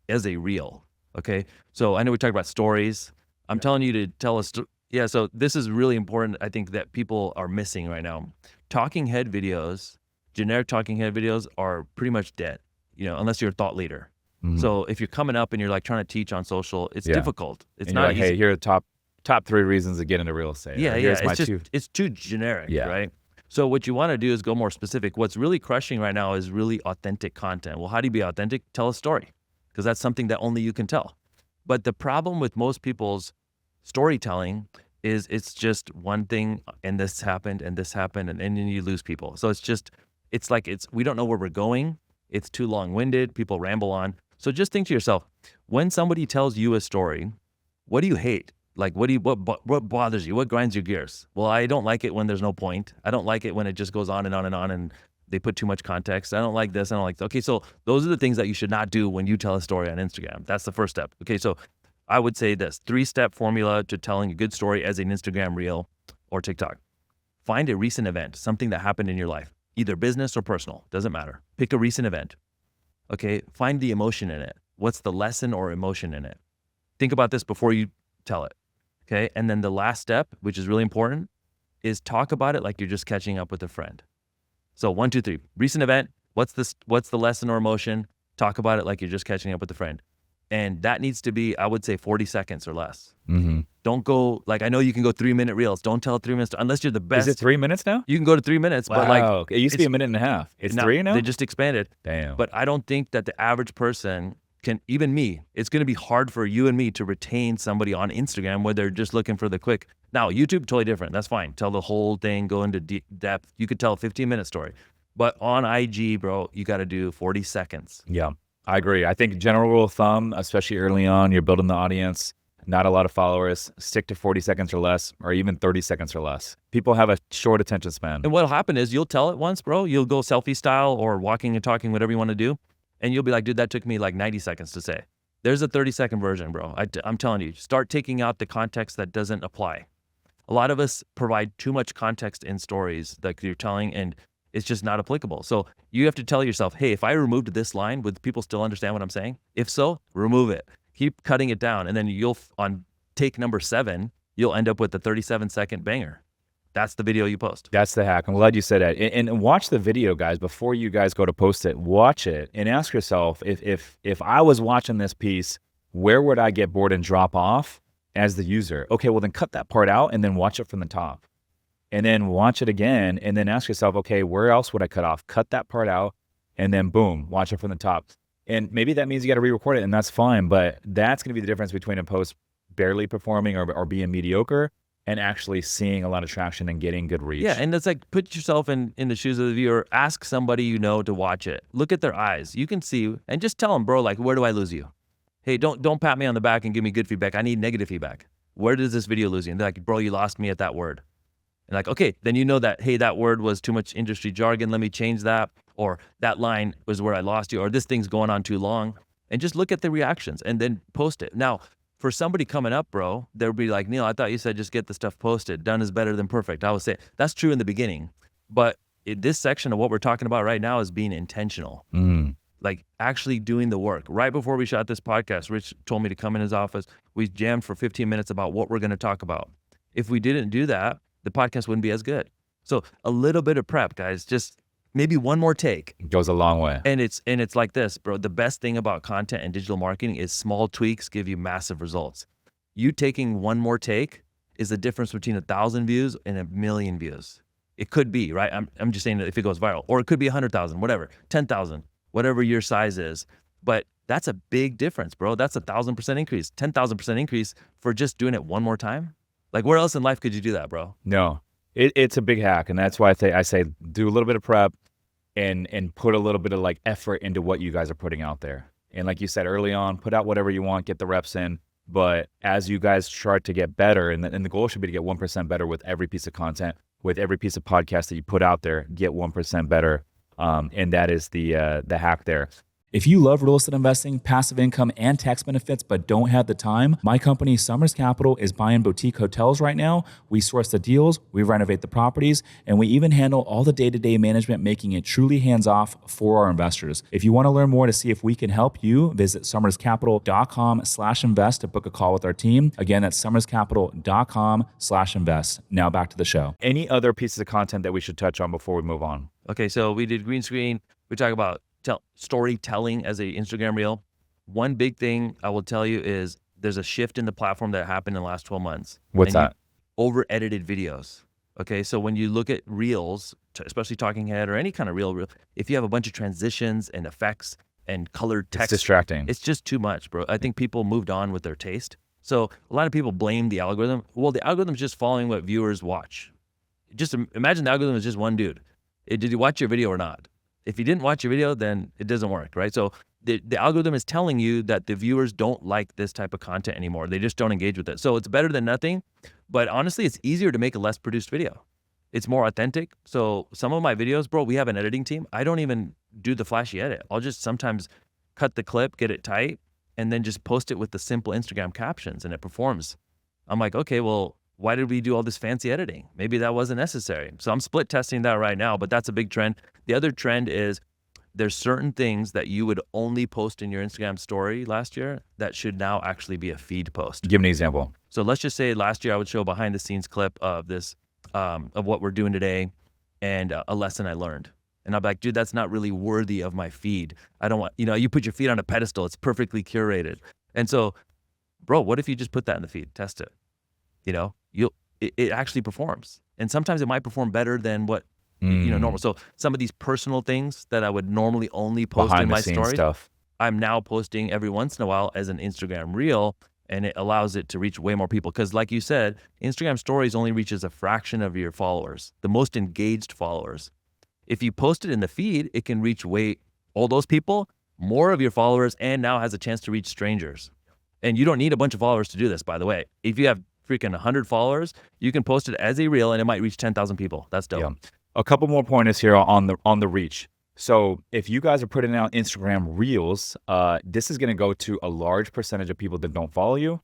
as a reel. Okay. So I know we talked about stories. I'm telling you to tell us. Yeah. So this is really important. I think that people are missing right now. Talking head videos, generic talking head videos are pretty much dead, unless you're a thought leader. So if you're coming up and you're like trying to teach on social, it's difficult. It's and not you're like, easy. Hey, here are the top 3 reasons to get into real estate. Yeah. Here's my It's too generic, Yeah. right? So what you want to do is go more specific. What's really crushing right now is really authentic content. Well, how do you be authentic? Tell a story, because that's something that only you can tell. But the problem with most people's storytelling is it's just one thing, and this happened, and then you lose people. So it's like we don't know where we're going. It's too long-winded. People ramble on. So just think to yourself, when somebody tells you a story, what do you hate? Like, what bothers you? What grinds your gears? Well, I don't like it when there's no point. I don't like it when it just goes on and on and on, and they put too much context. I don't like this. I don't like that. Okay, so those are the things that you should not do when you tell a story on Instagram. That's the first step. Okay, so I would say this 3-step formula to telling a good story as an Instagram reel or TikTok. Find a recent event, something that happened in your life, either business or personal, doesn't matter. Pick a recent event. Okay, find the emotion in it. What's the lesson or emotion in it? Think about this before you tell it. Okay, and then the last step, which is really important, is talk about it like you're just catching up with a friend. So 1, 2, 3, recent event. What's the lesson or emotion? Talk about it like you're just catching up with a friend. And that needs to be, I would say, 40 seconds or less. Don't go, like, I know you can go 3-minute reels. Don't tell 3 minutes, unless you're the best. Is it 3 minutes now? You can go to 3 minutes, Wow. but like, It used to be a minute and a half. It's 3 now? They just expanded. Damn. But I don't think that the average person can, even me, it's going to be hard for you and me to retain somebody on Instagram where they're just looking for the quick. Now, YouTube, totally different. That's fine. Tell the whole thing, go into depth. You could tell a 15-minute story. But on IG, bro, you got to do 40 seconds. Yeah, I agree. I think general rule of thumb, especially early on, you're building the audience, not a lot of followers, stick to 40 seconds or less, or even 30 seconds or less. People have a short attention span. And what'll happen is you'll tell it once, bro. You'll go selfie style or walking and talking, whatever you want to do. And you'll be like, dude, that took me like 90 seconds to say. There's a 30-second version, bro. I'm telling you, start taking out the context that doesn't apply. A lot of us provide too much context in stories that you're telling, and it's just not applicable. So you have to tell yourself, hey, if I removed this line, would people still understand what I'm saying? If so, remove it. Keep cutting it down. And then on take number 7, you'll end up with a 37-second banger. That's the video you post. That's the hack. I'm glad you said that. And watch the video, guys, before you guys go to post it. Watch it and ask yourself, if I was watching this piece, where would I get bored and drop off as the user? Okay, well then cut that part out and then watch it from the top. And then watch it again and then ask yourself, okay, where else would I cut off? Cut that part out and then boom, watch it from the top. And maybe that means you got to re-record it, and that's fine, but that's going to be the difference between a post barely performing or being mediocre and actually seeing a lot of traction and getting good reach. Yeah, and it's like, put yourself in the shoes of the viewer. Ask somebody you know to watch it. Look at their eyes. You can see, and just tell them, bro, like, where do I lose you? Hey, don't pat me on the back and give me good feedback. I need negative feedback. Where does this video lose you? And they're like, bro, you lost me at that word. And like, okay, then you know that, hey, that word was too much industry jargon. Let me change that. Or that line was where I lost you. Or this thing's going on too long. And just look at the reactions and then post it. Now, for somebody coming up, bro, they'll be like, Neel, I thought you said just get the stuff posted. Done is better than perfect. I would say that's true in the beginning. But this section of what we're talking about right now is being intentional. Like actually doing the work. Right before we shot this podcast, Rich told me to come in his office. We jammed for 15 minutes about what we're going to talk about. If we didn't do that, the podcast wouldn't be as good. So a little bit of prep, guys, just maybe one more take. It goes a long way. And it's like this, bro. The best thing about content and digital marketing is small tweaks give you massive results. You taking one more take is the difference between 1,000 views and 1,000,000 views. It could be, right? I'm just saying that if it goes viral, or it could be 100,000, whatever, 10,000, whatever your size is. But That's a big difference, bro. That's 1,000% increase, 10,000% increase for just doing it one more time. Like, where else in life could you do that, bro? No, it's a big hack, and that's why I say do a little bit of prep and put a little bit of like effort into what you guys are putting out there. And like you said early on, put out whatever you want, get the reps in. But as you guys start to get better, and the goal should be to get 1% better with every piece of content, with every piece of podcast that you put out there, get 1% better. And that is the hack there. If you love real estate investing, passive income, and tax benefits, but don't have the time, my company, Summers Capital, is buying boutique hotels right now. We source the deals, we renovate the properties, and we even handle all the day-to-day management, making it truly hands-off for our investors. If you want to learn more to see if we can help you, visit summerscapital.com/invest to book a call with our team. Again, that's summerscapital.com/invest. Now back to the show. Any other pieces of content that we should touch on before we move on? Okay, so we did green screen. We talk about storytelling as a Instagram reel. One big thing I will tell you is there's a shift in the platform that happened in the last 12 months. What's that? Over edited videos. Okay, so when you look at reels, especially talking head or any kind of reel, if you have a bunch of transitions and effects and colored text, It's distracting. It's just too much, bro. I think people moved on with their taste. So a lot of people blame the algorithm. Well, the algorithm's just following what viewers watch. Just imagine the algorithm is just one dude. Did you watch your video or not? If you didn't watch your video, then it doesn't work, right? So the algorithm is telling you that the viewers don't like this type of content anymore. They just don't engage with it. So it's better than nothing. But honestly, it's easier to make a less produced video. It's more authentic. So some of my videos, bro, we have an editing team. I don't even do the flashy edit. I'll just sometimes cut the clip, get it tight, and then just post it with the simple Instagram captions, and it performs. I'm like, okay, well, why did we do all this fancy editing? Maybe that wasn't necessary. So I'm split testing that right now, but that's a big trend. The other trend is there's certain things that you would only post in your Instagram story last year that should now actually be a feed post. Give me an example. So let's just say last year I would show a behind the scenes clip of this, of what we're doing today and a lesson I learned. And I'm like, dude, that's not really worthy of my feed. I don't want, you put your feed on a pedestal, it's perfectly curated. And so, bro, what if you just put that in the feed, test it? It actually performs. And sometimes it might perform better than what, normal. So some of these personal things that I would normally only post Behind in my the scenes stories, stuff. I'm now posting every once in a while as an Instagram reel, and it allows it to reach way more people. Because like you said, Instagram stories only reaches a fraction of your followers, the most engaged followers. If you post it in the feed, it can reach all those people, more of your followers, and now has a chance to reach strangers. And you don't need a bunch of followers to do this, by the way. If you have freaking 100 followers, you can post it as a reel and it might reach 10,000 people. That's dope. Yeah. A couple more pointers here on the reach. So if you guys are putting out Instagram reels, this is going to go to a large percentage of people that don't follow you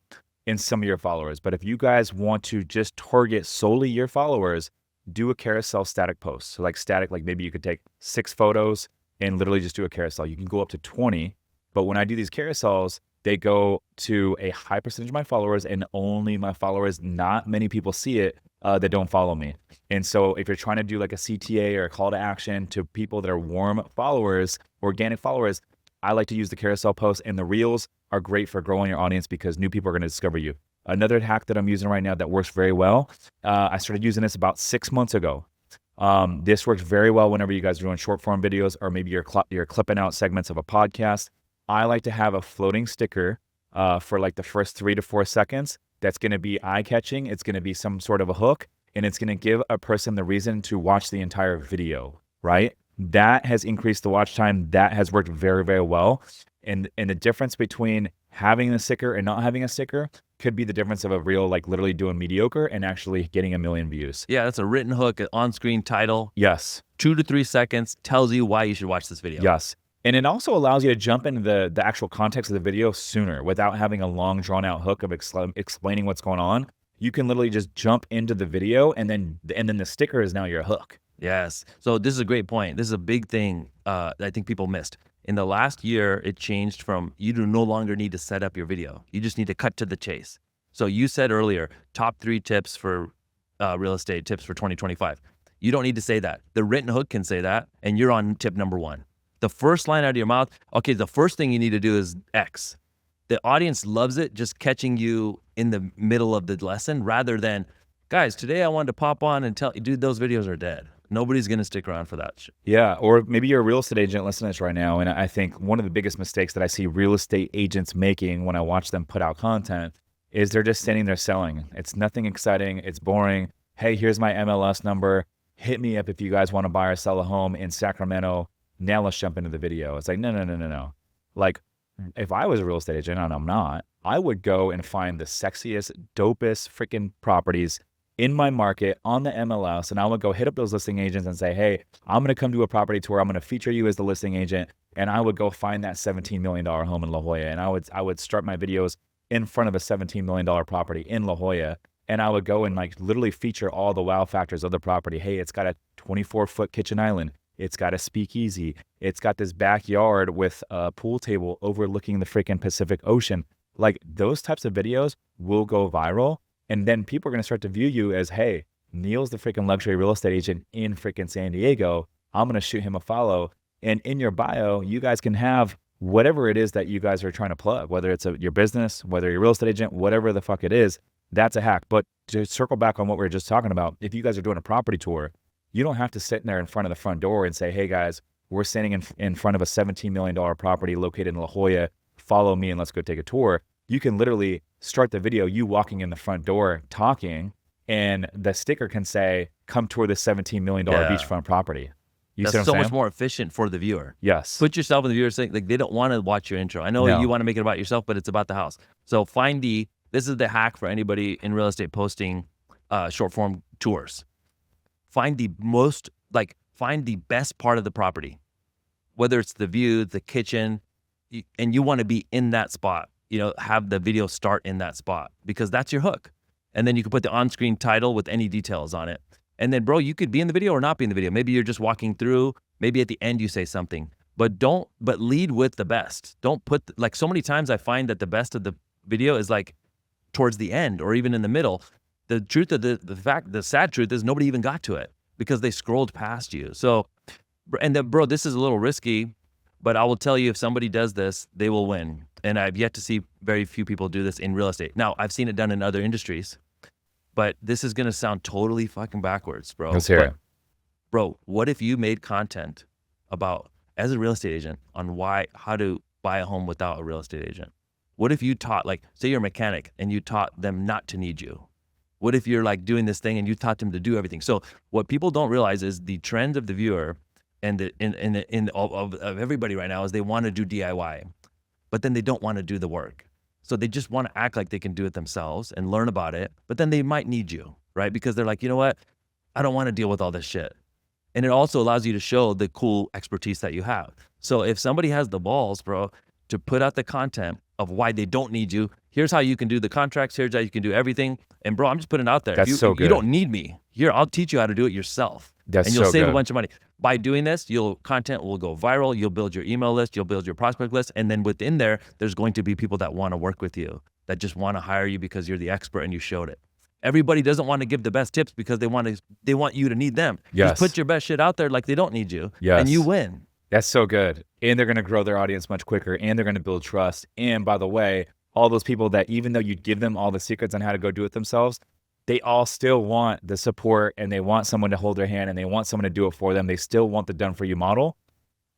and some of your followers. But if you guys want to just target solely your followers, do a carousel static post. So like maybe you could take 6 photos and literally just do a carousel. You can go up to 20. But when I do these carousels, they go to a high percentage of my followers and only my followers. Not many people see it that don't follow me. And so if you're trying to do like a CTA or a call to action to people that are warm followers, organic followers, I like to use the carousel posts, and the reels are great for growing your audience because new people are going to discover you. Another hack that I'm using right now that works very well, I started using this about 6 months ago. This works very well whenever you guys are doing short form videos, or maybe you're clipping out segments of a podcast. I like to have a floating sticker for like the first 3 to 4 seconds. That's going to be eye-catching. It's going to be some sort of a hook, and it's going to give a person the reason to watch the entire video, right? That has increased the watch time. That has worked very, very well. And the difference between having a sticker and not having a sticker could be the difference of a reel, like literally doing mediocre and actually getting 1 million views. Yeah, that's a written hook, an on-screen title. Yes. 2 to 3 seconds tells you why you should watch this video. Yes. And it also allows you to jump into the actual context of the video sooner without having a long drawn out hook of explaining what's going on. You can literally just jump into the video, and then the sticker is now your hook. Yes. So this is a great point. This is a big thing that I think people missed. In the last year, it changed from you do no longer need to set up your video. You just need to cut to the chase. So you said earlier, top 3 tips for real estate tips for 2025. You don't need to say that. The written hook can say that, and you're on tip number 1. The first line out of your mouth, okay, the first thing you need to do is X. The audience loves it, just catching you in the middle of the lesson rather than, guys, today I wanted to pop on and tell you, dude, those videos are dead. Nobody's going to stick around for that shit. Yeah, or maybe you're a real estate agent listening to this right now, and I think one of the biggest mistakes that I see real estate agents making when I watch them put out content is they're just standing there selling. It's nothing exciting. It's boring. Hey, here's my MLS number. Hit me up if you guys want to buy or sell a home in Sacramento. Now let's jump into the video. It's like, no. Like, if I was a real estate agent, and I'm not, I would go and find the sexiest, dopest freaking properties in my market on the MLS, and I would go hit up those listing agents and say, hey, I'm going to come to a property tour. I'm going to feature you as the listing agent, and I would go find that $17 million home in La Jolla, and I would start my videos in front of a $17 million property in La Jolla, and I would go and like literally feature all the wow factors of the property. Hey, it's got a 24-foot kitchen island. It's got a speakeasy. It's got this backyard with a pool table overlooking the freaking Pacific Ocean. Like, those types of videos will go viral. And then people are going to start to view you as, hey, Neel's the freaking luxury real estate agent in freaking San Diego. I'm going to shoot him a follow. And in your bio, you guys can have whatever it is that you guys are trying to plug, whether it's your business, whether you're a real estate agent, whatever the fuck it is, that's a hack. But to circle back on what we were just talking about, if you guys are doing a property tour, you don't have to sit in there in front of the front door and say, hey guys, we're standing in front of a $17 million property located in La Jolla. Follow me and let's go take a tour. You can literally start the video, you walking in the front door talking, and the sticker can say, come tour this $17 million beachfront property. You see what I'm so saying? much more efficient for the viewer. Yes. Put yourself in the viewer's thing. Like, they don't want to watch your intro. I know you want to make it about yourself, but it's about the house. So this is the hack for anybody in real estate posting short form tours. Find the best part of the property, whether it's the view, the kitchen, and you want to be in that spot. Have the video start in that spot because that's your hook. And then you can put the on-screen title with any details on it. And then, bro, you could be in the video or not be in the video. Maybe you're just walking through. Maybe at the end you say something, but lead with the best. Don't put, like, so many times I find that the best of the video is like towards the end or even in the middle. The truth of the sad truth is nobody even got to it because they scrolled past you. So, and then, bro, this is a little risky, but I will tell you, if somebody does this, they will win. And I've yet to see very few people do this in real estate. Now, I've seen it done in other industries, but this is going to sound totally fucking backwards, bro. Let's hear it. Bro, what if you made content about, as a real estate agent, on how to buy a home without a real estate agent? What if you taught, like, say you're a mechanic and you taught them not to need you? What if you're like doing this thing and you taught them to do everything? So what people don't realize is the trend of the viewer and of everybody right now is they want to do DIY, but then they don't want to do the work. So they just want to act like they can do it themselves and learn about it, but then they might need you, right? Because they're like, you know what? I don't want to deal with all this shit. And it also allows you to show the cool expertise that you have. So if somebody has the balls, bro, to put out the content of why they don't need you, here's how you can do the contracts, here's how you can do everything. And bro, I'm just putting it out there. That's so good. You don't need me. Here, I'll teach you how to do it yourself. And you'll save a bunch of money. By doing this, content will go viral. You'll build your email list. You'll build your prospect list. And then within there's going to be people that want to work with you, that just want to hire you because you're the expert and you showed it. Everybody doesn't want to give the best tips because they want you to need them. Yes. Just put your best shit out there like they don't need you. Yes. And you win. That's so good. And they're going to grow their audience much quicker, and they're going to build trust. And by the way, all those people that, even though you give them all the secrets on how to go do it themselves, they all still want the support, and they want someone to hold their hand, and they want someone to do it for them. They still want the done for you model.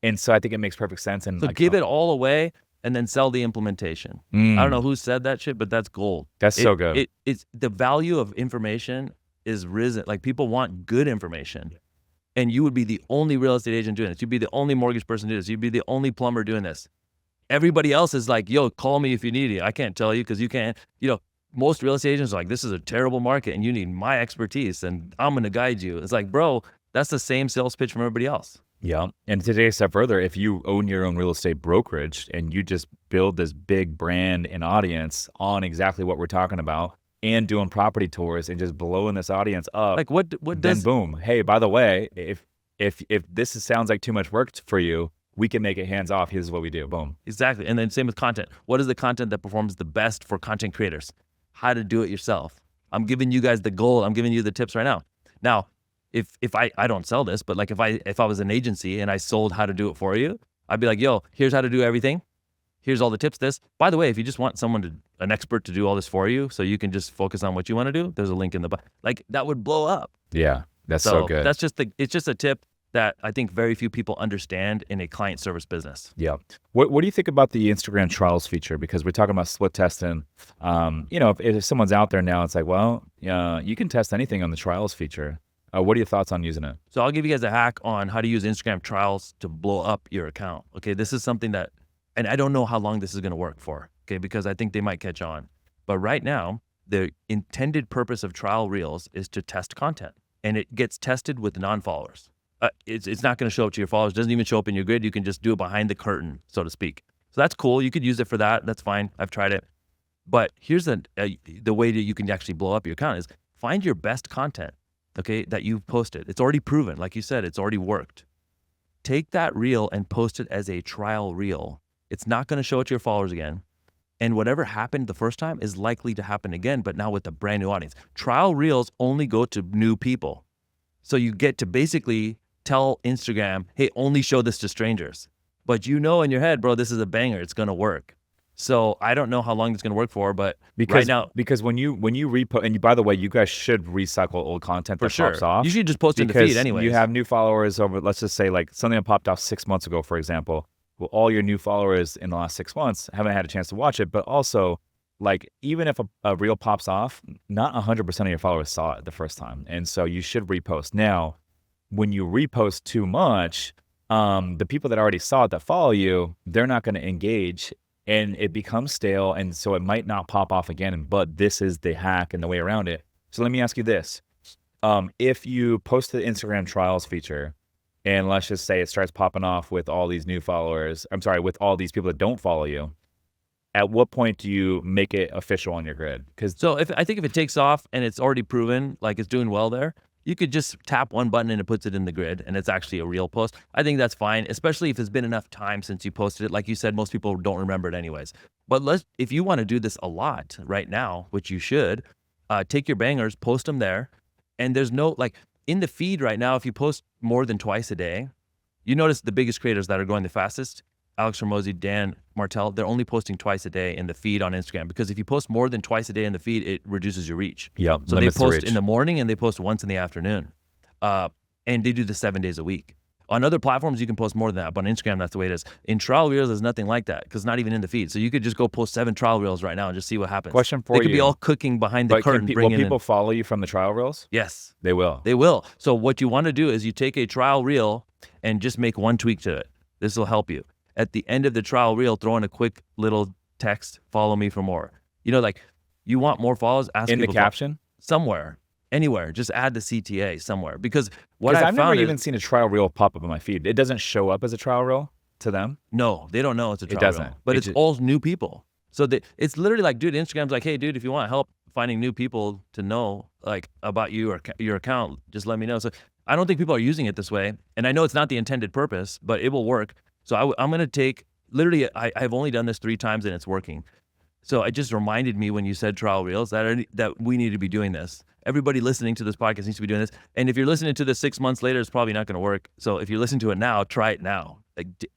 And so I think it makes perfect sense. And so give it all away and then sell the implementation. I don't know who said that shit, but that's gold. That's so good. It's the value of information is risen. Like, people want good information. And you would be the only real estate agent doing this. You'd be the only mortgage person doing this. You'd be the only plumber doing this. Everybody else is like, yo, call me if you need it. I can't tell you because you can't. Most real estate agents are like, this is a terrible market and you need my expertise and I'm going to guide you. It's like, bro, that's the same sales pitch from everybody else. Yeah. And to take a step further, if you own your own real estate brokerage and you just build this big brand and audience on exactly what we're talking about, and doing property tours and just blowing this audience up, like what then does boom, hey, by the way, if this sounds like too much work for you, we can make it hands off. Here's what we do. Boom. Exactly. And then same with content. What is the content that performs the best for content creators? How to do it yourself. I'm giving you guys the gold. I'm giving you the tips right now. Now, if I don't sell this, but like if I was an agency and I sold how to do it for you, I'd be like, yo, here's how to do everything. Here's all the tips. By the way, if you just want an expert to do all this for you so you can just focus on what you want to do, there's a link in the like, that would blow up. Yeah. That's so So good. that's just it's just a tip that I think very few people understand in a client service business. Yeah. What do you think about the Instagram trials feature? Because we're talking about split testing. If someone's out there now, it's like, well, you can test anything on the trials feature. What are your thoughts on using it? So I'll give you guys a hack on how to use Instagram trials to blow up your account. Okay, this is something that, and I don't know how long this is going to work for. Okay, because I think they might catch on. But right now, the intended purpose of trial reels is to test content, and it gets tested with non-followers. It's not going to show up to your followers. It doesn't even show up in your grid. You can just do it behind the curtain, so to speak. So that's cool. You could use it for that. That's fine. I've tried it. But here's the way that you can actually blow up your account is find your best content, okay, that you've posted. It's already proven. Like you said, it's already worked. Take that reel and post it as a trial reel. It's not going to show it to your followers again. And whatever happened the first time is likely to happen again, but now with a brand new audience. Trial reels only go to new people. So you get to basically tell Instagram, hey, only show this to strangers. But you know in your head, bro, this is a banger. It's going to work. So I don't know how long it's going to work for, but right now, because when you repost, and by the way, you guys should recycle old content for that sure, pops off. you should just post it in the Because feed anyway. you have new followers over, let's just say like something that popped off 6 months ago, for example. Well, all your new followers in the last 6 months haven't had a chance to watch it, but also like even if a reel pops off, not 100% of your followers saw it the first time. And so you should repost. Now, when you repost too much, the people that already saw it that follow you, they're not going to engage and it becomes stale. And so it might not pop off again, but this is the hack and the way around it. So let me ask you this. If you post the Instagram trials feature and let's just say it starts popping off with all these new followers, with all these people that don't follow you, at what point do you make it official on your grid? So I think if it takes off and it's already proven, like it's doing well there, you could just tap one button and it puts it in the grid and it's actually a real post. I think that's fine, especially if it's been enough time since you posted it. Like you said, most people don't remember it anyways. But if you want to do this a lot right now, which you should, take your bangers, post them there. And there's no, like in the feed right now, if you post more than twice a day, you notice the biggest creators that are going the fastest, Alex Hormozi, Dan, Martell, they're only posting twice a day in the feed on Instagram because if you post more than twice a day in the feed, it reduces your reach. Yeah, so they post in the morning and they post once in the afternoon. And they do this 7 days a week. On other platforms, you can post more than that, but on Instagram, that's the way it is. In trial reels, there's nothing like that because it's not even in the feed. So you could just go post 7 trial reels right now and just see what happens. Question for you. They could be all cooking behind the curtain. Will people follow you from the trial reels? Yes. They will. They will. So what you want to do is you take a trial reel and just make one tweak to it. This will help you. At the end of the trial reel, throw in a quick little text, follow me for more. Like you want more follows, ask in the people caption? Somewhere, anywhere, just add the CTA somewhere. Because what I've never even seen a trial reel pop up in my feed. It doesn't show up as a trial reel to them? No, they don't know it's a trial reel. But it's all new people. So it's literally like, dude, Instagram's like, hey, dude, if you want help finding new people to know like about you or your account, just let me know. So I don't think people are using it this way. And I know it's not the intended purpose, but it will work. So I'm going to take, literally, I've only done this 3 times and it's working. So it just reminded me when you said trial reels that we need to be doing this. Everybody listening to this podcast needs to be doing this. And if you're listening to this 6 months later, it's probably not going to work. So if you're listening to it now, try it now.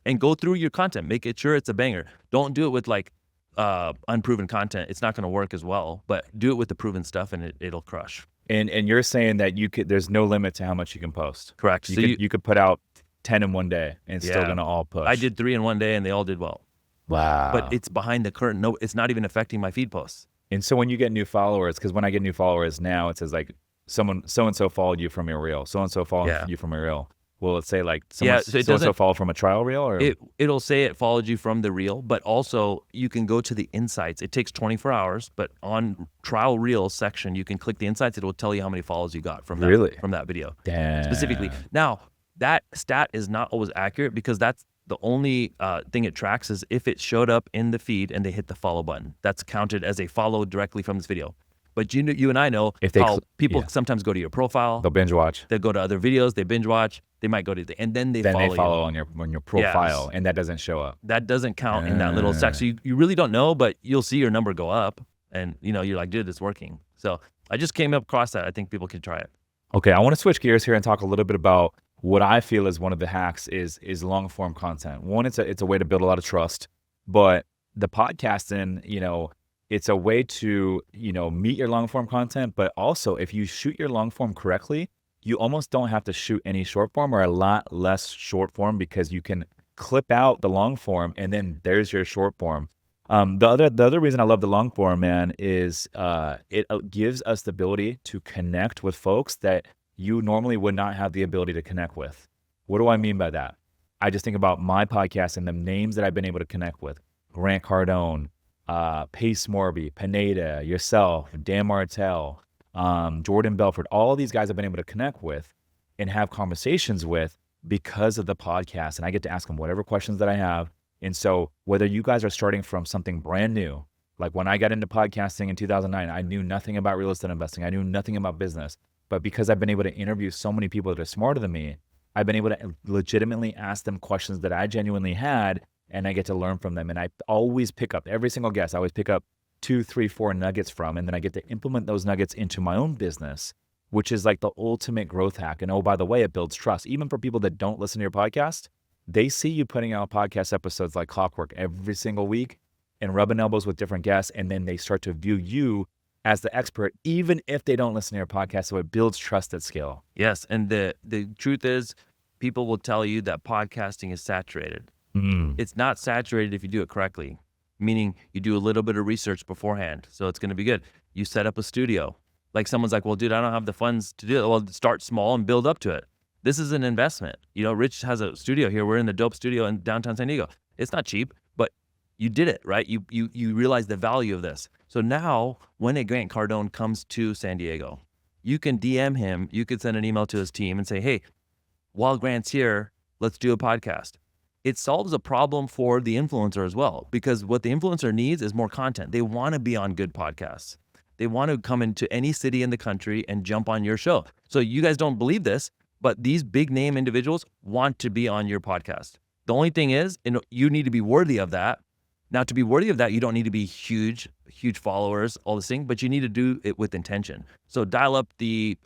And go through your content. Make it sure it's a banger. Don't do it with like unproven content. It's not going to work as well. But do it with the proven stuff and it'll crush. And you're saying that there's no limit to how much you can post. Correct. You could put out 10 in one day and still gonna all push. I did 3 in one day and they all did well. Wow. But it's behind the curtain. No, it's not even affecting my feed posts. And so when you get new followers, because when I get new followers now, it says like someone so-and-so followed you from your reel, so-and-so followed you from your reel. Will it say like so-and-so followed from a trial reel? Or it'll say it followed you from the reel, but also you can go to the insights. It takes 24 hours, but on trial reel section, you can click the insights. It will tell you how many follows you got from that video. Damn. Specifically. Now, that stat is not always accurate because that's the only thing it tracks is if it showed up in the feed and they hit the follow button. That's counted as a follow directly from this video. But you and I know how people sometimes go to your profile. They'll binge watch. They'll go to other videos. They binge watch. They might go to and then they follow on your profile, and that doesn't show up. That doesn't count in that little section. So you really don't know, but you'll see your number go up, and you're like, dude, it's working. So I just came across that. I think people can try it. Okay, I want to switch gears here and talk a little bit about what I feel is one of the hacks is long form content. One, it's a way to build a lot of trust, but the podcasting, it's a way to, meet your long form content, but also if you shoot your long form correctly, you almost don't have to shoot any short form or a lot less short form because you can clip out the long form and then there's your short form. The other reason I love the long form, man, is it gives us the ability to connect with folks that you normally would not have the ability to connect with. What do I mean by that? I just think about my podcast and the names that I've been able to connect with. Grant Cardone, Pace Morby, Pineda, yourself, Dan Martell, Jordan Belfort, all these guys I've been able to connect with and have conversations with because of the podcast. And I get to ask them whatever questions that I have. And so whether you guys are starting from something brand new, like when I got into podcasting in 2009, I knew nothing about real estate investing. I knew nothing about business. But because I've been able to interview so many people that are smarter than me, I've been able to legitimately ask them questions that I genuinely had, and I get to learn from them. And I always pick up, every single guest, I always pick up 2, 3, 4 nuggets from, and then I get to implement those nuggets into my own business, which is like the ultimate growth hack. And oh, by the way, it builds trust. Even for people that don't listen to your podcast, they see you putting out podcast episodes like clockwork every single week and rubbing elbows with different guests. And then they start to view you as the expert, even if they don't listen to your podcast. So it builds trust at scale. Yes. And the truth is, people will tell you that podcasting is saturated. It's not saturated if you do it correctly, meaning you do a little bit of research beforehand. So it's going to be good. You set up a studio. Like someone's like, well, dude, I don't have the funds to do it. Well, start small and build up to it. This is an investment. You know, Rich has a studio here. We're in the dope studio in downtown San Diego. It's not cheap, but you did it, right? You realize the value of this. So now when a Grant Cardone comes to San Diego, you can DM him. You could send an email to his team and say, hey, while Grant's here, let's do a podcast. It solves a problem for the influencer as well, because what the influencer needs is more content. They want to be on good podcasts. They want to come into any city in the country and jump on your show. So you guys don't believe this, but these big name individuals want to be on your podcast. The only thing is, you need to be worthy of that. Now, to be worthy of that, you don't need to be huge followers, all this thing, but you need to do it with intention. So dial up the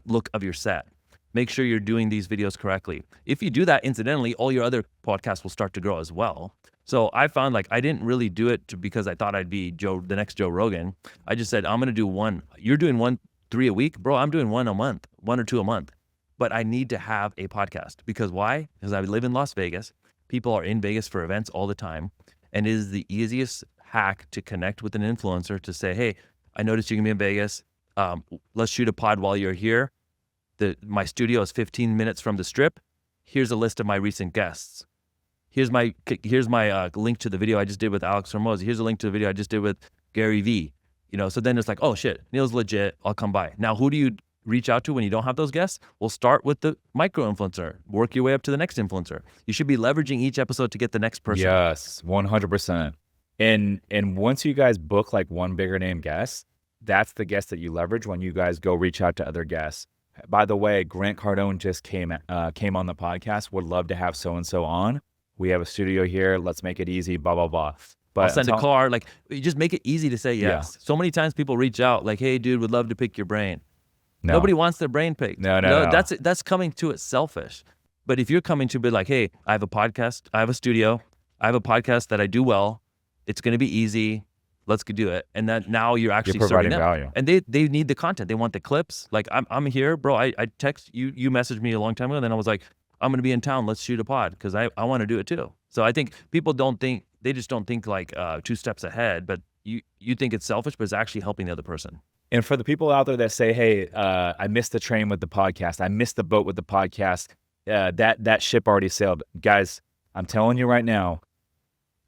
look of your set. Make sure you're doing these videos correctly. If you do that, incidentally, all your other podcasts will start to grow as well. So I found like I didn't really do it because I thought I'd be the next Joe Rogan. I just said, I'm going to do one. You're doing 3 a week? Bro, I'm doing 1 a month, 1 or 2 a month. But I need to have a podcast. Because why? Because I live in Las Vegas. People are in Vegas for events all the time. And it is the easiest hack to connect with an influencer to say, hey, I noticed you're going to be in Vegas. Let's shoot a pod while you're here. My studio is 15 minutes from the Strip. Here's a list of my recent guests. Here's my link to the video I just did with Alex Hormozi. Here's a link to the video I just did with Gary Vee. You know, so then it's like, oh shit, Neel's legit. I'll come by. Now, who do you reach out to when you don't have those guests? We'll start with the micro influencer. Work your way up to the next influencer. You should be leveraging each episode to get the next person. Yes, 100%. And once you guys book like one bigger name guest, that's the guest that you leverage when you guys go reach out to other guests. By the way, Grant Cardone just came on the podcast. Would love to have so-and-so on. We have a studio here. Let's make it easy, blah, blah, blah. But I'll send a car. Like, you just make it easy to say yes. Yeah. So many times people reach out like, hey, dude, would love to pick your brain. No. Nobody wants their brain picked. No. That's coming to it selfish. But if you're coming to be like, hey, I have a podcast. I have a studio. I have a podcast that I do well. It's going to be easy. Let's do it. And then now you're actually providing serving them. value. And they need the content. They want the clips. Like, I'm here, bro. I text you. You messaged me a long time ago. And then I was like, I'm going to be in town. Let's shoot a pod because I want to do it too. So I think people just don't think like 2 steps ahead, but you think it's selfish, but it's actually helping the other person. And for the people out there that say, hey, I missed the train with the podcast. I missed the boat with the podcast. That ship already sailed. Guys, I'm telling you right now,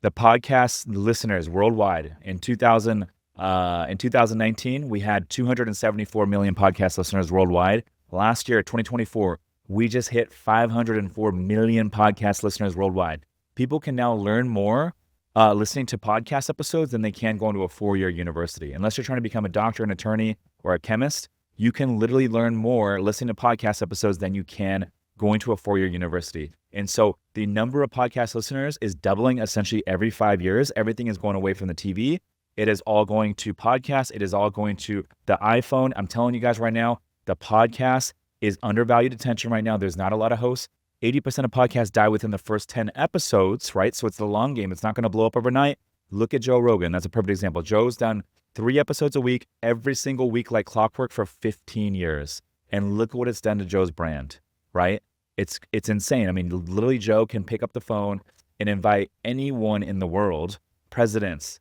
the podcast listeners worldwide in 2019, we had 274 million podcast listeners worldwide. Last year, 2024, we just hit 504 million podcast listeners worldwide. People can now learn more listening to podcast episodes than they can going to a 4-year university. Unless you're trying to become a doctor, an attorney, or a chemist, you can literally learn more listening to podcast episodes than you can going to a 4-year university. And so the number of podcast listeners is doubling essentially every 5 years. Everything is going away from the TV. It is all going to podcasts. It is all going to the iPhone. I'm telling you guys right now, the podcast is undervalued attention right now. There's not a lot of hosts. 80% of podcasts die within the first 10 episodes, right? So it's the long game. It's not going to blow up overnight. Look at Joe Rogan. That's a perfect example. Joe's done 3 episodes a week, every single week like clockwork for 15 years. And look what it's done to Joe's brand, right? It's insane. I mean, literally Joe can pick up the phone and invite anyone in the world, presidents,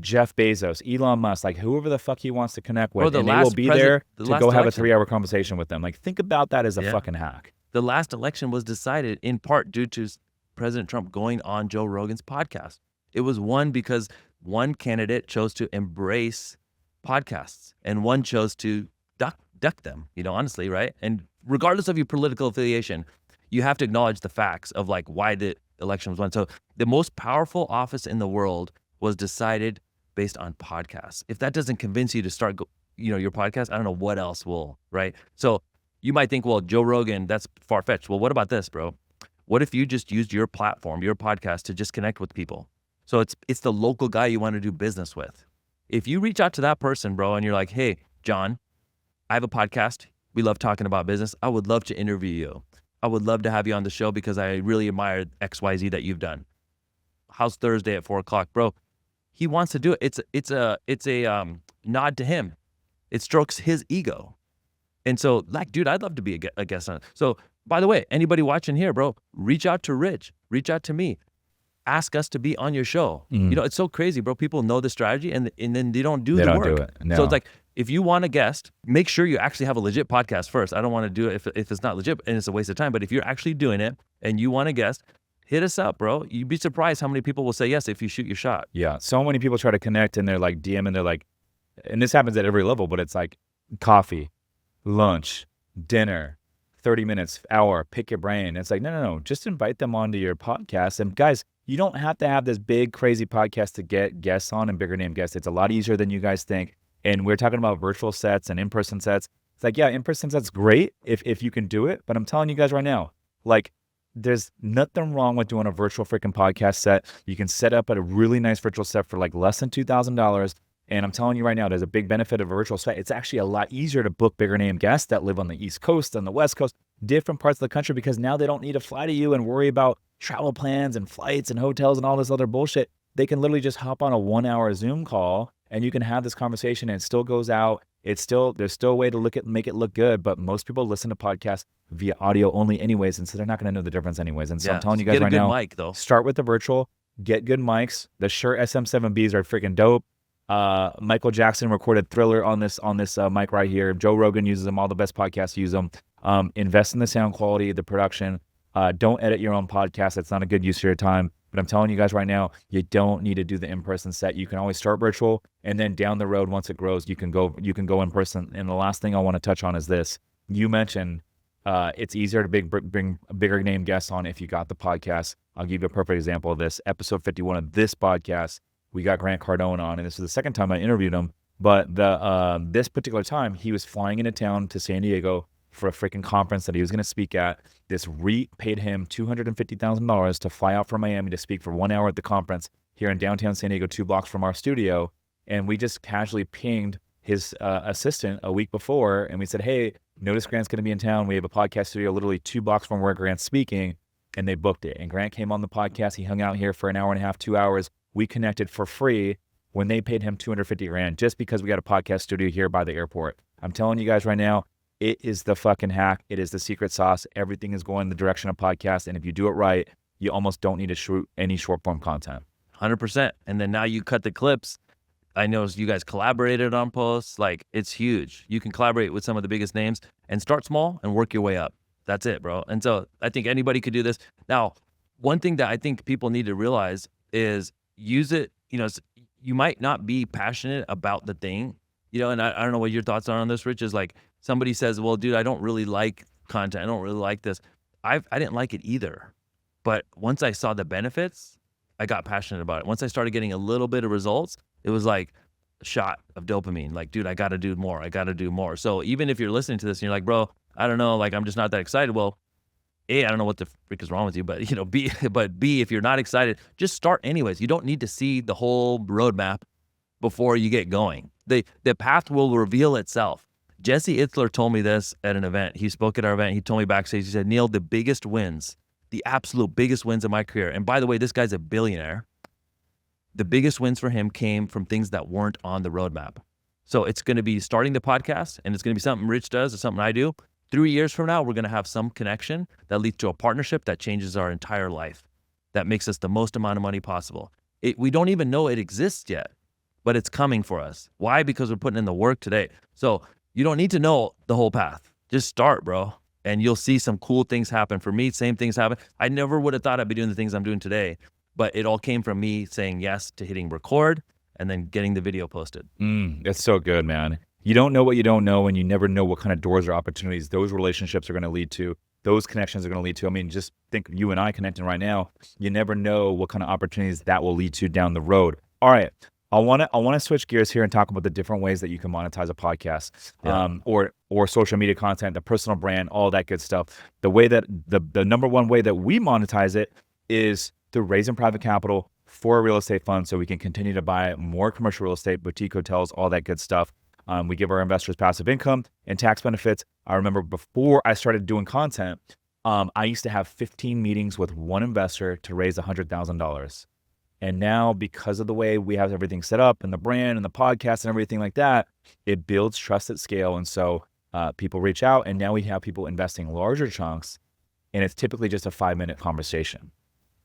Jeff Bezos, Elon Musk, like whoever the fuck he wants to connect with, the and they will last be there the to last go have a election. 3-hour conversation with them. Like, think about that as a Yeah. fucking hack. The last election was decided in part due to President Trump going on Joe Rogan's podcast. It was won because one candidate chose to embrace podcasts and one chose to duck them, you know, honestly, right? And regardless of your political affiliation, you have to acknowledge the facts of like why the election was won. So the most powerful office in the world was decided based on podcasts. If that doesn't convince you to start, your podcast, I don't know what else will, right? So you might think, well, Joe Rogan, that's far-fetched. Well, what about this, bro? What if you just used your platform, your podcast, to just connect with people? So it's the local guy you want to do business with. If you reach out to that person, bro, and you're like, hey, John, I have a podcast. We love talking about business. I would love to interview you. I would love to have you on the show because I really admire XYZ that you've done. How's Thursday at 4:00, bro? He wants to do it. It's a nod to him. It strokes his ego. And so, like, dude, I'd love to be a guest on it. So, by the way, anybody watching here, bro, reach out to Rich. Reach out to me. Ask us to be on your show. You know, it's so crazy, bro. People know the strategy and then they don't do the work. They don't do it. No. So it's like, if you want a guest, make sure you actually have a legit podcast first. I don't want to do it if it's not legit and it's a waste of time. But if you're actually doing it and you want a guest, hit us up, bro. You'd be surprised how many people will say yes if you shoot your shot. Yeah. So many people try to connect and they're like DMing, they're like, and this happens at every level, but it's like coffee, lunch, dinner, 30 minutes, hour, pick your brain. It's like, no. Just invite them onto your podcast. And guys, you don't have to have this big, crazy podcast to get guests on and bigger name guests. It's a lot easier than you guys think. And we're talking about virtual sets and in-person sets. It's like, yeah, in-person sets great if you can do it. But I'm telling you guys right now, like, there's nothing wrong with doing a virtual freaking podcast set. You can set up at a really nice virtual set for like less than $2,000. And I'm telling you right now, there's a big benefit of a virtual set. It's actually a lot easier to book bigger name guests that live on the East Coast and the West Coast, different parts of the country, because now they don't need to fly to you and worry about travel plans and flights and hotels and all this other bullshit. They can literally just hop on a 1-hour Zoom call and you can have this conversation and it still goes out. There's still a way to make it look good, but most people listen to podcasts via audio only anyways, and so they're not going to know the difference anyways. And so I'm telling you guys right now, mic, though. Start with the virtual, get good mics. The Shure SM7Bs are freaking dope. Michael Jackson recorded Thriller on this mic right here. Joe Rogan uses them. All the best podcasts use them. Invest in the sound quality, the production. Don't edit your own podcast. That's not a good use of your time. But I'm telling you guys right now, you don't need to do the in-person set. You can always start virtual, and then down the road, once it grows, you can go in person. And the last thing I want to touch on is this. You mentioned it's easier to bring bigger name guests on if you got the podcast. I'll give you a perfect example of this. Episode 51 of this podcast, we got Grant Cardone on, and this is the second time I interviewed him. But this particular time, he was flying into town to San Diego for a freaking conference that he was going to speak at. This REIT paid him $250,000 to fly out from Miami to speak for 1 hour at the conference here in downtown San Diego, 2 blocks from our studio. And we just casually pinged his assistant a week before, and we said, hey, notice Grant's going to be in town. We have a podcast studio literally 2 blocks from where Grant's speaking, and they booked it. And Grant came on the podcast. He hung out here for an hour and a half, 2 hours. We connected for free when they paid him $250,000 just because we got a podcast studio here by the airport. I'm telling you guys right now, it is the fucking hack. It is the secret sauce. Everything is going in the direction of podcast. And if you do it right, you almost don't need to shoot any short form content. 100%. And then now you cut the clips. I know you guys collaborated on posts. Like, it's huge. You can collaborate with some of the biggest names and start small and work your way up. That's it, bro. And so I think anybody could do this. Now, one thing that I think people need to realize is use it. You might not be passionate about the thing, and I don't know what your thoughts are on this, Rich, is like somebody says, well, dude, I don't really like content. I don't really like this. I didn't like it either. But once I saw the benefits, I got passionate about it. Once I started getting a little bit of results, it was like a shot of dopamine. Like, dude, I got to do more. I got to do more. So even if you're listening to this and you're like, bro, I don't know, like, I'm just not that excited. Well, A, I don't know what the frick is wrong with you, but B, if you're not excited, just start anyways. You don't need to see the whole roadmap before you get going. The path will reveal itself. Jesse Itzler told me this at an event. He spoke at our event. He told me backstage, he said, Neel, the biggest wins, the absolute biggest wins in my career. And by the way, this guy's a billionaire. The biggest wins for him came from things that weren't on the roadmap. So it's going to be starting the podcast, and it's going to be something Rich does or something I do. 3 years from now, we're going to have some connection that leads to a partnership that changes our entire life, that makes us the most amount of money possible. We don't even know it exists yet, but it's coming for us. Why? Because we're putting in the work today. So you don't need to know the whole path. Just start, bro, and you'll see some cool things happen. For me, same things happen. I never would have thought I'd be doing the things I'm doing today, but it all came from me saying yes to hitting record and then getting the video posted. That's so good, man. You don't know what you don't know, and you never know what kind of doors or opportunities those relationships are going to lead to. Those connections are going to lead to. I mean, just think you and I connecting right now. You never know what kind of opportunities that will lead to down the road. All right. I want to switch gears here and talk about the different ways that you can monetize a podcast, or social media content, the personal brand, all that good stuff. The way that the number one way that we monetize it is through raising private capital for a real estate fund, so we can continue to buy more commercial real estate, boutique hotels, all that good stuff. We give our investors passive income and tax benefits. I remember before I started doing content, I used to have 15 meetings with one investor to raise $100,000. And now, because of the way we have everything set up and the brand and the podcast and everything like that, it builds trust at scale. And so people reach out, and now we have people investing larger chunks, and it's typically just a 5-minute conversation.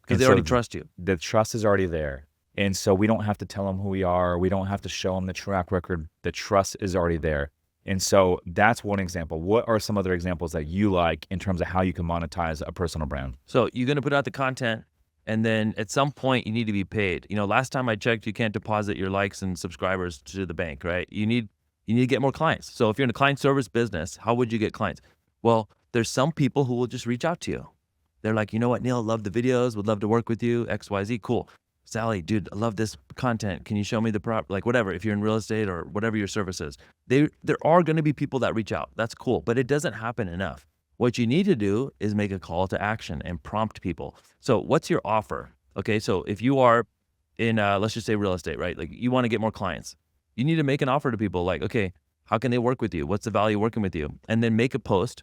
Because they already trust you. The trust is already there. And so we don't have to tell them who we are. We don't have to show them the track record. The trust is already there. And so that's one example. What are some other examples that you like in terms of how you can monetize a personal brand? So you're going to put out the content, and then at some point you need to be paid. You know, last time I checked, you can't deposit your likes and subscribers to the bank, right? You need to get more clients. So if you're in a client service business, how would you get clients? Well, there's some people who will just reach out to you. They're like, you know what, Neel, love the videos, would love to work with you, XYZ, cool. Sally, dude, I love this content. Can you show me the like whatever, if you're in real estate or whatever your service is. There are going to be people that reach out. That's cool, but it doesn't happen enough. What you need to do is make a call to action and prompt people. So what's your offer? Okay, so if you are in, let's just say real estate, right? Like you want to get more clients. You need to make an offer to people like, okay, how can they work with you? What's the value working with you? And then make a post.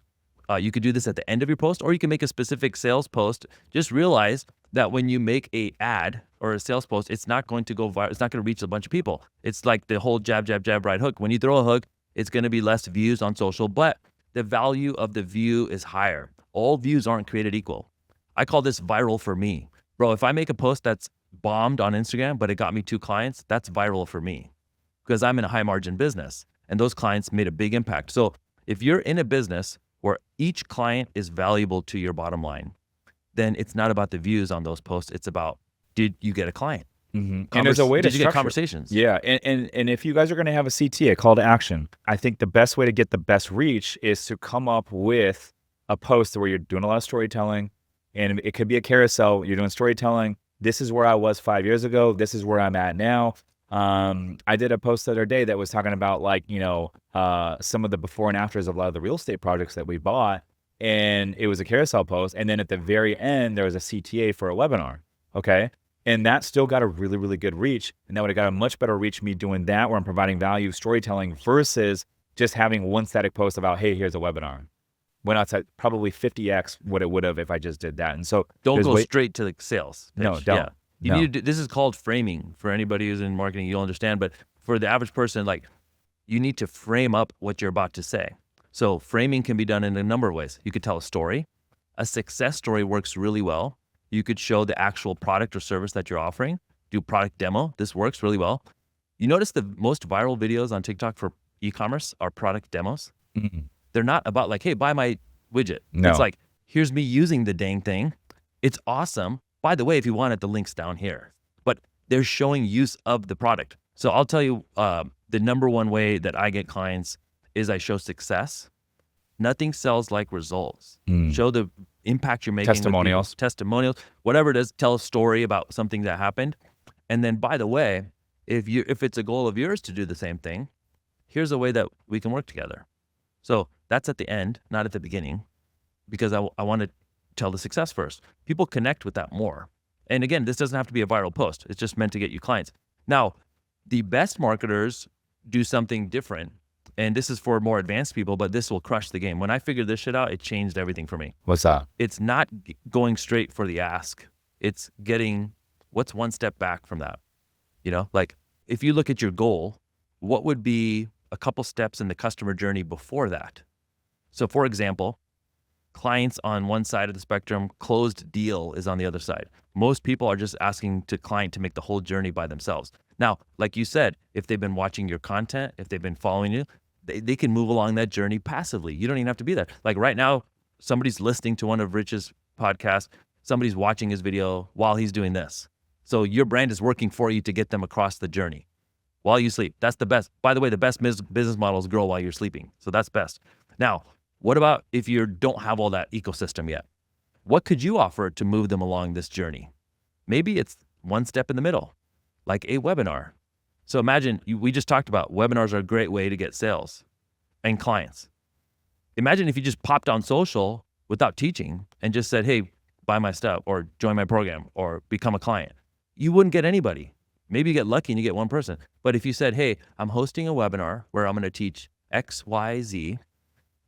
You could do this at the end of your post, or you can make a specific sales post. Just realize that when you make a ad or a sales post, it's not going to go viral. It's not going to reach a bunch of people. It's like the whole jab, jab, jab, right hook. When you throw a hook, it's going to be less views on social, but the value of the view is higher. All views aren't created equal. I call this viral for me. Bro, if I make a post that's bombed on Instagram, but it got me 2 clients, that's viral for me because I'm in a high margin business and those clients made a big impact. So if you're in a business where each client is valuable to your bottom line, then it's not about the views on those posts. It's about, did you get a client? And there's a way to did you get conversations? Yeah, and if you guys are going to have a CT, a call to action, I think the best way to get the best reach is to come up with a post where you're doing a lot of storytelling, and it could be a carousel. You're doing storytelling. This is where I was 5 years ago. This is where I'm at now. I did a post the other day that was talking about like, some of the before and afters of a lot of the real estate projects that we bought, and it was a carousel post. And then at the very end, there was a CTA for a webinar. Okay. And that still got a really, really good reach. And that would have got a much better reach me doing that where I'm providing value, storytelling versus just having one static post about, hey, here's a webinar. Went outside probably 50x what it would have if I just did that. And so don't go straight to the sales pitch. No, don't. Yeah. You need to do, this is called framing. For anybody who's in marketing, you'll understand. But for the average person, like you need to frame up what you're about to say. So framing can be done in a number of ways. You could tell a story. A success story works really well. You could show the actual product or service that you're offering. Do product demo. This works really well. You notice the most viral videos on TikTok for e-commerce are product demos. Mm-hmm. They're not about like, hey, buy my widget. No. It's like, here's me using the dang thing. It's awesome. By the way, if you want it, the link's down here. But they're showing use of the product. So I'll tell you, the number one way that I get clients is I show success. Nothing sells like results. Show the impact you're making. Testimonials, whatever it is. Tell a story about something that happened. And then, by the way, if it's a goal of yours to do the same thing, here's a way that we can work together. So that's at the end, not at the beginning, because I want to tell the success first. People connect with that more. And again, this doesn't have to be a viral post. It's just meant to get you clients. Now, the best marketers do something different. And this is for more advanced people, but this will crush the game. When I figured this shit out, it changed everything for me. What's that? It's not going straight for the ask. It's getting what's one step back from that. Like if you look at your goal, what would be a couple steps in the customer journey before that. So for example, clients on one side of the spectrum, closed deal is on the other side. Most people are just asking to client to make the whole journey by themselves. Now, like you said, if they've been watching your content, if they've been following you, they can move along that journey passively. You don't even have to be there. Like right now, somebody's listening to one of Rich's podcasts, somebody's watching his video while he's doing this. So your brand is working for you to get them across the journey while you sleep. That's the best. By the way, the best business models grow while you're sleeping. So that's best. Now, what about if you don't have all that ecosystem yet? What could you offer to move them along this journey? Maybe it's one step in the middle, like a webinar. So imagine, we just talked about webinars are a great way to get sales and clients. Imagine if you just popped on social without teaching and just said, hey, buy my stuff or join my program or become a client. You wouldn't get anybody. Maybe you get lucky and you get one person. But if you said, hey, I'm hosting a webinar where I'm going to teach X, Y, Z,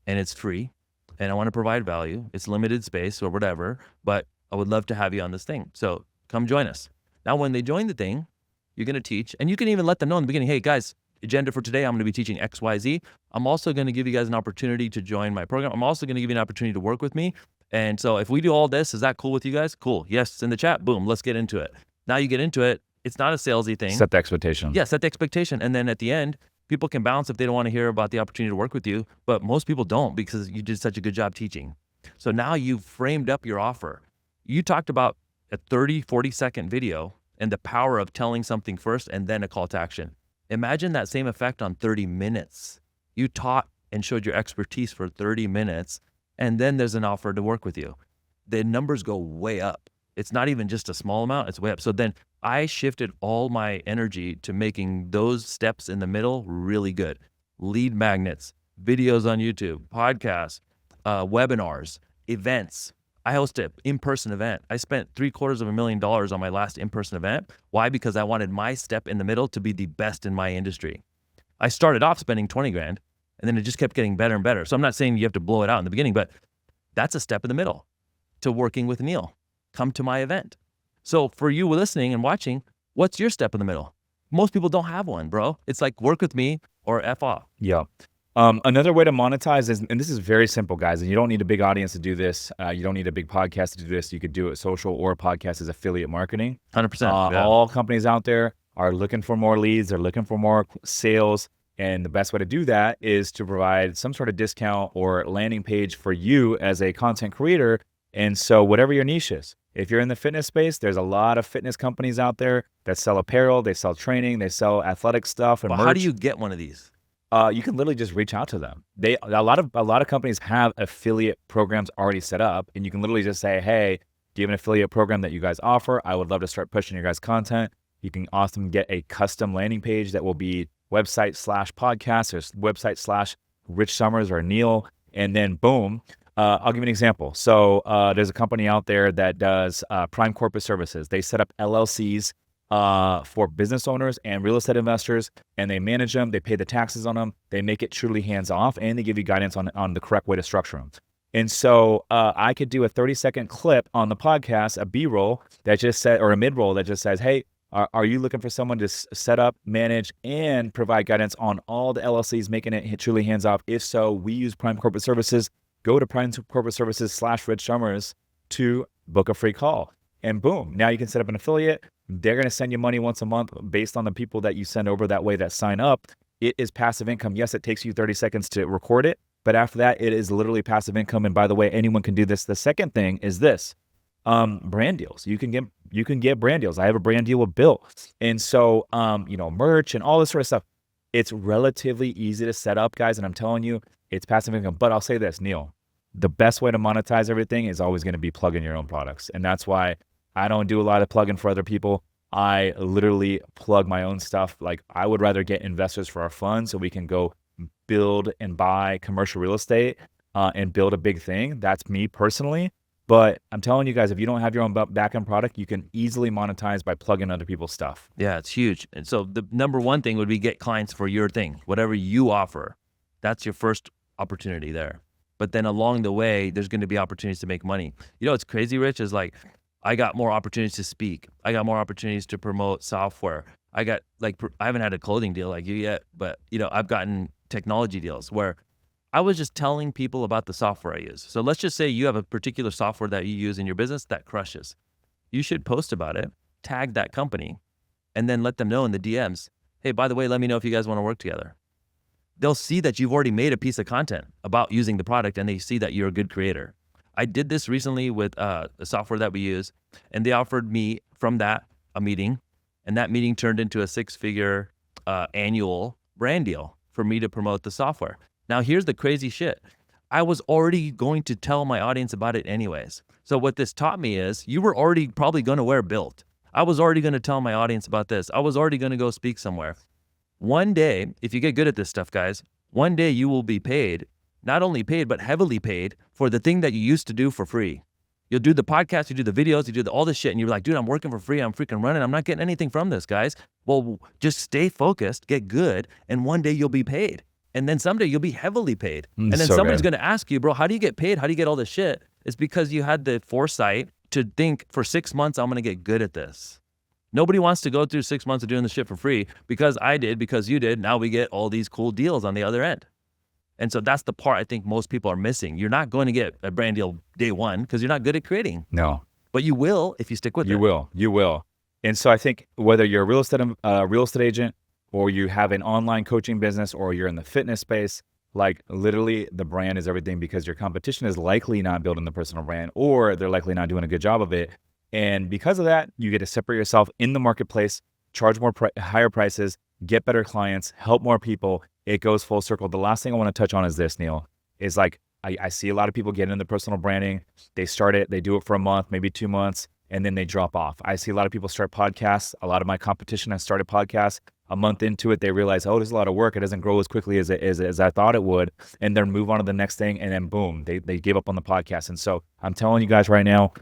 and it's free, and I want to provide value. It's limited space or whatever, but I would love to have you on this thing. So come join us. Now, when they join the thing, you're going to teach, and you can even let them know in the beginning, hey guys, agenda for today, I'm going to be teaching X, Y, Z. I'm also going to give you guys an opportunity to join my program. I'm also going to give you an opportunity to work with me. And so if we do all this, is that cool with you guys? Cool. Yes, it's in the chat. Boom, let's get into it. Now you get into it. It's not a salesy thing. Set the expectation. Yeah, set the expectation. And then at the end, people can bounce if they don't want to hear about the opportunity to work with you, but most people don't because you did such a good job teaching. So now you've framed up your offer. You talked about a 30, 40-second video and the power of telling something first and then a call to action. Imagine that same effect on 30 minutes. You taught and showed your expertise for 30 minutes, and then there's an offer to work with you. The numbers go way up. It's not even just a small amount, it's way up. So then I shifted all my energy to making those steps in the middle really good. Lead magnets, videos on YouTube, podcasts, webinars, events. I hosted an in-person event. I spent $750,000 on my last in-person event. Why? Because I wanted my step in the middle to be the best in my industry. I started off spending 20 grand, and then it just kept getting better and better. So I'm not saying you have to blow it out in the beginning, but that's a step in the middle to working with Neel. Come to my event. So for you listening and watching, what's your step in the middle? Most people don't have one, bro. It's like work with me or F off. Yeah. Another way to monetize is, and this is very simple, guys, and you don't need a big audience to do this. You don't need a big podcast to do this. You could do it social or a podcast as affiliate marketing. 100%. Yeah. All companies out there are looking for more leads. They're looking for more sales. And the best way to do that is to provide some sort of discount or landing page for you as a content creator. And so whatever your niche is, if you're in the fitness space, there's a lot of fitness companies out there that sell apparel, they sell training, they sell athletic stuff and merch. How do you get one of these? You can literally just reach out to them. A lot of companies have affiliate programs already set up, and you can literally just say, hey, do you have an affiliate program that you guys offer? I would love to start pushing your guys' content. You can often get a custom landing page that will be website/podcast or website/Rich Summers or Neel, and then boom. I'll give you an example. So there's a company out there that does prime corporate services. They set up LLCs for business owners and real estate investors, and they manage them. They pay the taxes on them. They make it truly hands-off, and they give you guidance on the correct way to structure them. And so I could do a 30-second clip on the podcast, a B-roll that just said, or a mid-roll that just says, hey, are you looking for someone to set up, manage, and provide guidance on all the LLCs, making it truly hands-off? If so, we use Prime Corporate Services. Go to Prime Corporate Services/Rich Summers to book a free call. And boom, now you can set up an affiliate. They're going to send you money once a month based on the people that you send over that way that sign up. It is passive income. Yes, it takes you 30 seconds to record it, but after that, it is literally passive income. And by the way, anyone can do this. The second thing is this, brand deals. You can get brand deals. I have a brand deal with Bill. And so, merch and all this sort of stuff. It's relatively easy to set up, guys. And I'm telling you, it's passive income. But I'll say this, Neel, the best way to monetize everything is always going to be plugging your own products. And that's why I don't do a lot of plugging for other people. I literally plug my own stuff. Like, I would rather get investors for our fund so we can go build and buy commercial real estate and build a big thing. That's me personally. But I'm telling you guys, if you don't have your own back-end product, you can easily monetize by plugging other people's stuff. Yeah, it's huge. And so the number one thing would be get clients for your thing, whatever you offer. That's your first opportunity there. But then along the way, there's going to be opportunities to make money. You know what's crazy, Rich, is like I got more opportunities to speak. I got more opportunities to promote software. I got I haven't had a clothing deal like you yet, but I've gotten technology deals where I was just telling people about the software I use. So let's just say you have a particular software that you use in your business that crushes. You should post about it, tag that company, and then let them know in the DMs, hey, by the way, let me know if you guys want to work together. They'll see that you've already made a piece of content about using the product, and they see that you're a good creator. I did this recently with the software that we use, and they offered me from that a meeting, and that meeting turned into a 6-figure annual brand deal for me to promote the software. Now, here's the crazy shit. I was already going to tell my audience about it anyways. So what this taught me is you were already probably going to wear Built. I was already going to tell my audience about this. I was already going to go speak somewhere. One day, if you get good at this stuff, guys, one day you will be paid, not only paid, but heavily paid for the thing that you used to do for free. You'll do the podcast, you do the videos, you do all this shit, and you're like, dude, I'm working for free. I'm freaking running. I'm not getting anything from this, guys. Well, just stay focused, get good, and one day you'll be paid. And then someday you'll be heavily paid. And then So somebody's good. going to ask you, bro, how do you get paid? How do you get all this shit? It's because you had the foresight to think for 6 months, I'm going to get good at this. Nobody wants to go through 6 months of doing this shit for free because I did, because you did. Now we get all these cool deals on the other end. And so that's the part I think most people are missing. You're not going to get a brand deal day one because you're not good at creating. No. But you will if you stick with it. You will. And so I think whether you're a real estate agent or you have an online coaching business or you're in the fitness space, like literally the brand is everything because your competition is likely not building the personal brand or they're likely not doing a good job of it. And because of that, you get to separate yourself in the marketplace, charge higher prices, get better clients, help more people. It goes full circle. The last thing I want to touch on is this, Neel, is like I see a lot of people get into personal branding. They start it, they do it for a month, maybe 2 months, and then they drop off. I see a lot of people start podcasts. A lot of my competition has started podcasts. A month into it, they realize, oh, there's a lot of work. It doesn't grow as quickly as I thought it would. And then move on to the next thing. And then boom, they give up on the podcast. And so I'm telling you guys right now,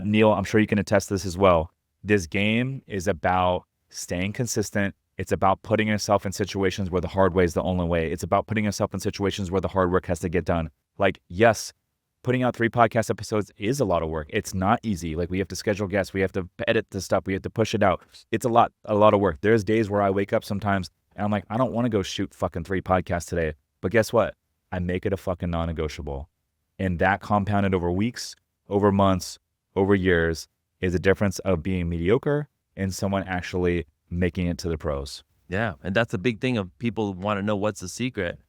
Neel, I'm sure you can attest to this as well. This game is about staying consistent. It's about putting yourself in situations where the hard way is the only way. It's about putting yourself in situations where the hard work has to get done. Like, yes, putting out 3 podcast episodes is a lot of work. It's not easy. Like we have to schedule guests. We have to edit the stuff. We have to push it out. It's a lot of work. There's days where I wake up sometimes and I'm like, I don't want to go shoot fucking 3 podcasts today. But guess what? I make it a fucking non-negotiable. And that compounded over weeks, over months, over years is the difference of being mediocre and someone actually making it to the pros. Yeah. And that's the big thing of people want to know what's the secret.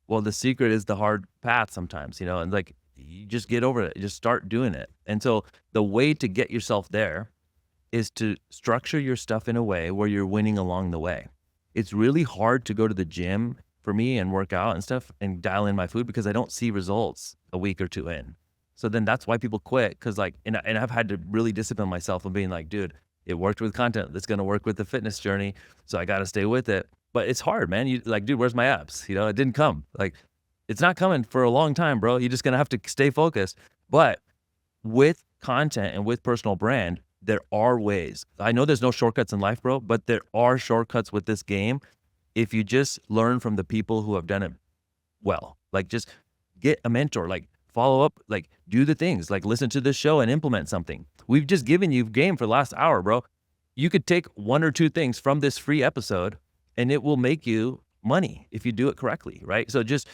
Well, the secret is the hard path sometimes, and like, you just get over it. You just start doing it. And so the way to get yourself there is to structure your stuff in a way where you're winning along the way. It's really hard to go to the gym for me and work out and stuff and dial in my food because I don't see results a week or 2 in. So then that's why people quit because and I've had to really discipline myself and being like, dude, it worked with content. It's going to work with the fitness journey. So I got to stay with it. But it's hard, man. You like, dude, where's my abs? It didn't come. Like, it's not coming for a long time, bro. You're just going to have to stay focused. But with content and with personal brand, there are ways. I know there's no shortcuts in life, bro, but there are shortcuts with this game if you just learn from the people who have done it well. Like, just get a mentor, like follow up, like do the things, like listen to this show and implement something. We've just given you game for the last hour, bro. You could take 1 or 2 things from this free episode and it will make you money if you do it correctly, right? So just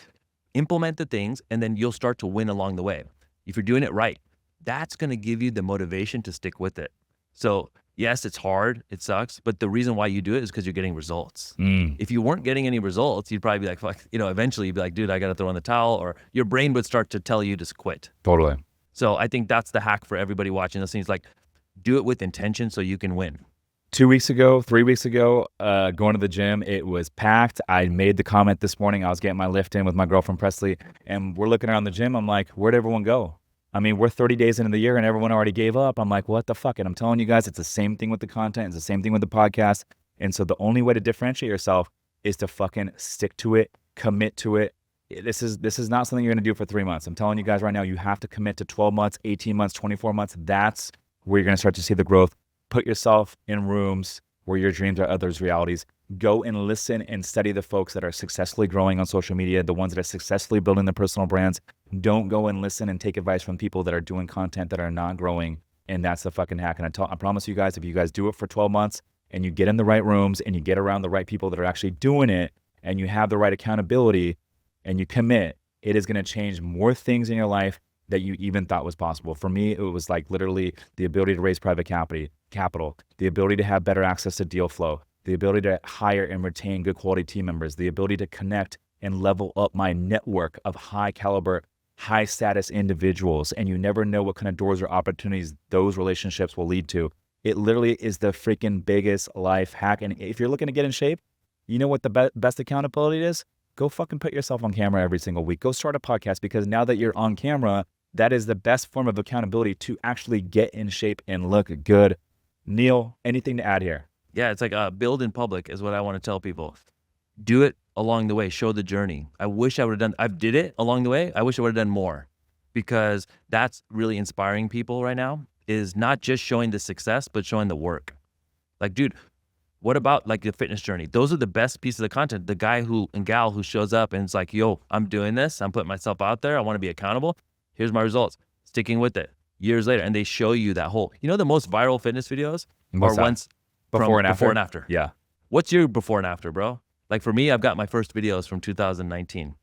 implement the things and then you'll start to win along the way. If you're doing it right, that's going to give you the motivation to stick with it. So yes, it's hard, it sucks, but the reason why you do it is because you're getting results. If you weren't getting any results, you'd probably be like, fuck, eventually you'd be like, dude, I got to throw in the towel, or your brain would start to tell you to quit. Totally. So I think that's the hack for everybody watching this thing. Is like, do it with intention so you can win. 3 weeks ago, going to the gym, it was packed. I made the comment this morning. I was getting my lift in with my girlfriend Presley, and we're looking around the gym. I'm like, where'd everyone go? I mean, we're 30 days into the year and everyone already gave up. I'm like, what the fuck? And I'm telling you guys, it's the same thing with the content. It's the same thing with the podcast. And so the only way to differentiate yourself is to fucking stick to it, commit to it. This is not something you're going to do for 3 months. I'm telling you guys right now, you have to commit to 12 months, 18 months, 24 months. That's where you're going to start to see the growth. Put yourself in rooms where your dreams are others' realities. Go and listen and study the folks that are successfully growing on social media, the ones that are successfully building their personal brands. Don't go and listen and take advice from people that are doing content that are not growing. And that's the fucking hack. And I promise you guys, if you guys do it for 12 months and you get in the right rooms and you get around the right people that are actually doing it and you have the right accountability and you commit, it is going to change more things in your life that you even thought was possible. For me, it was like literally the ability to raise private capital, the ability to have better access to deal flow, the ability to hire and retain good quality team members, the ability to connect and level up my network of high caliber, high status individuals. And you never know what kind of doors or opportunities those relationships will lead to. It literally is the freaking biggest life hack. And if you're looking to get in shape, you know what the best accountability is? Go fucking put yourself on camera every single week. Go start a podcast, because now that you're on camera, that is the best form of accountability to actually get in shape and look good. Neel, anything to add here? Yeah, it's like build in public is what I want to tell people. Do it along the way. Show the journey. I wish I would have done, I did it along the way. I wish I would have done more, because that's really inspiring people right now, is not just showing the success, but showing the work. Like, dude, what about like the fitness journey? Those are the best pieces of content. The guy and gal who shows up and it's like, yo, I'm doing this. I'm putting myself out there. I want to be accountable. Here's my results. Sticking with it years later. And they show you that whole, the most viral fitness videos are ones before and before and after. Yeah. What's your before and after, bro? Like for me, I've got my first videos from 2019.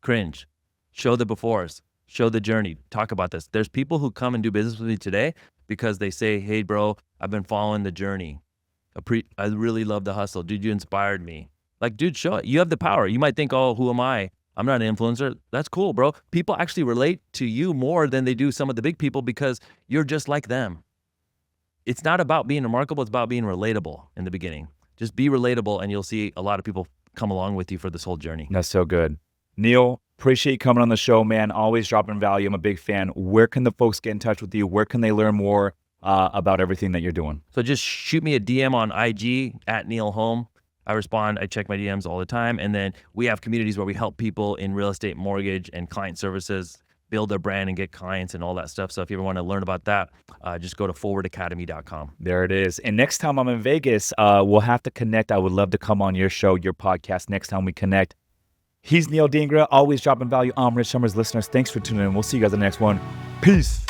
Cringe. Show the befores. Show the journey. Talk about this. There's people who come and do business with me today because they say, hey, bro, I've been following the journey. I really love the hustle. Dude, you inspired me. Like, dude, show it. You have the power. You might think, oh, who am I? I'm not an influencer. That's cool, bro. People actually relate to you more than they do some of the big people, because you're just like them. It's not about being remarkable. It's about being relatable in the beginning. Just be relatable and you'll see a lot of people come along with you for this whole journey. That's so good. Neel, appreciate you coming on the show, man. Always dropping value. I'm a big fan. Where can the folks get in touch with you? Where can they learn more about everything that you're doing? So just shoot me a DM on IG at Neel Home. I respond. I check my DMs all the time. And then we have communities where we help people in real estate, mortgage, and client services build their brand and get clients and all that stuff. So if you ever want to learn about that, just go to forwardacademy.com. There it is. And next time I'm in Vegas, we'll have to connect. I would love to come on your show, your podcast, next time we connect. He's Neel Dhingra, always dropping value. I'm Rich Summers. Listeners, thanks for tuning in. We'll see you guys in the next one. Peace.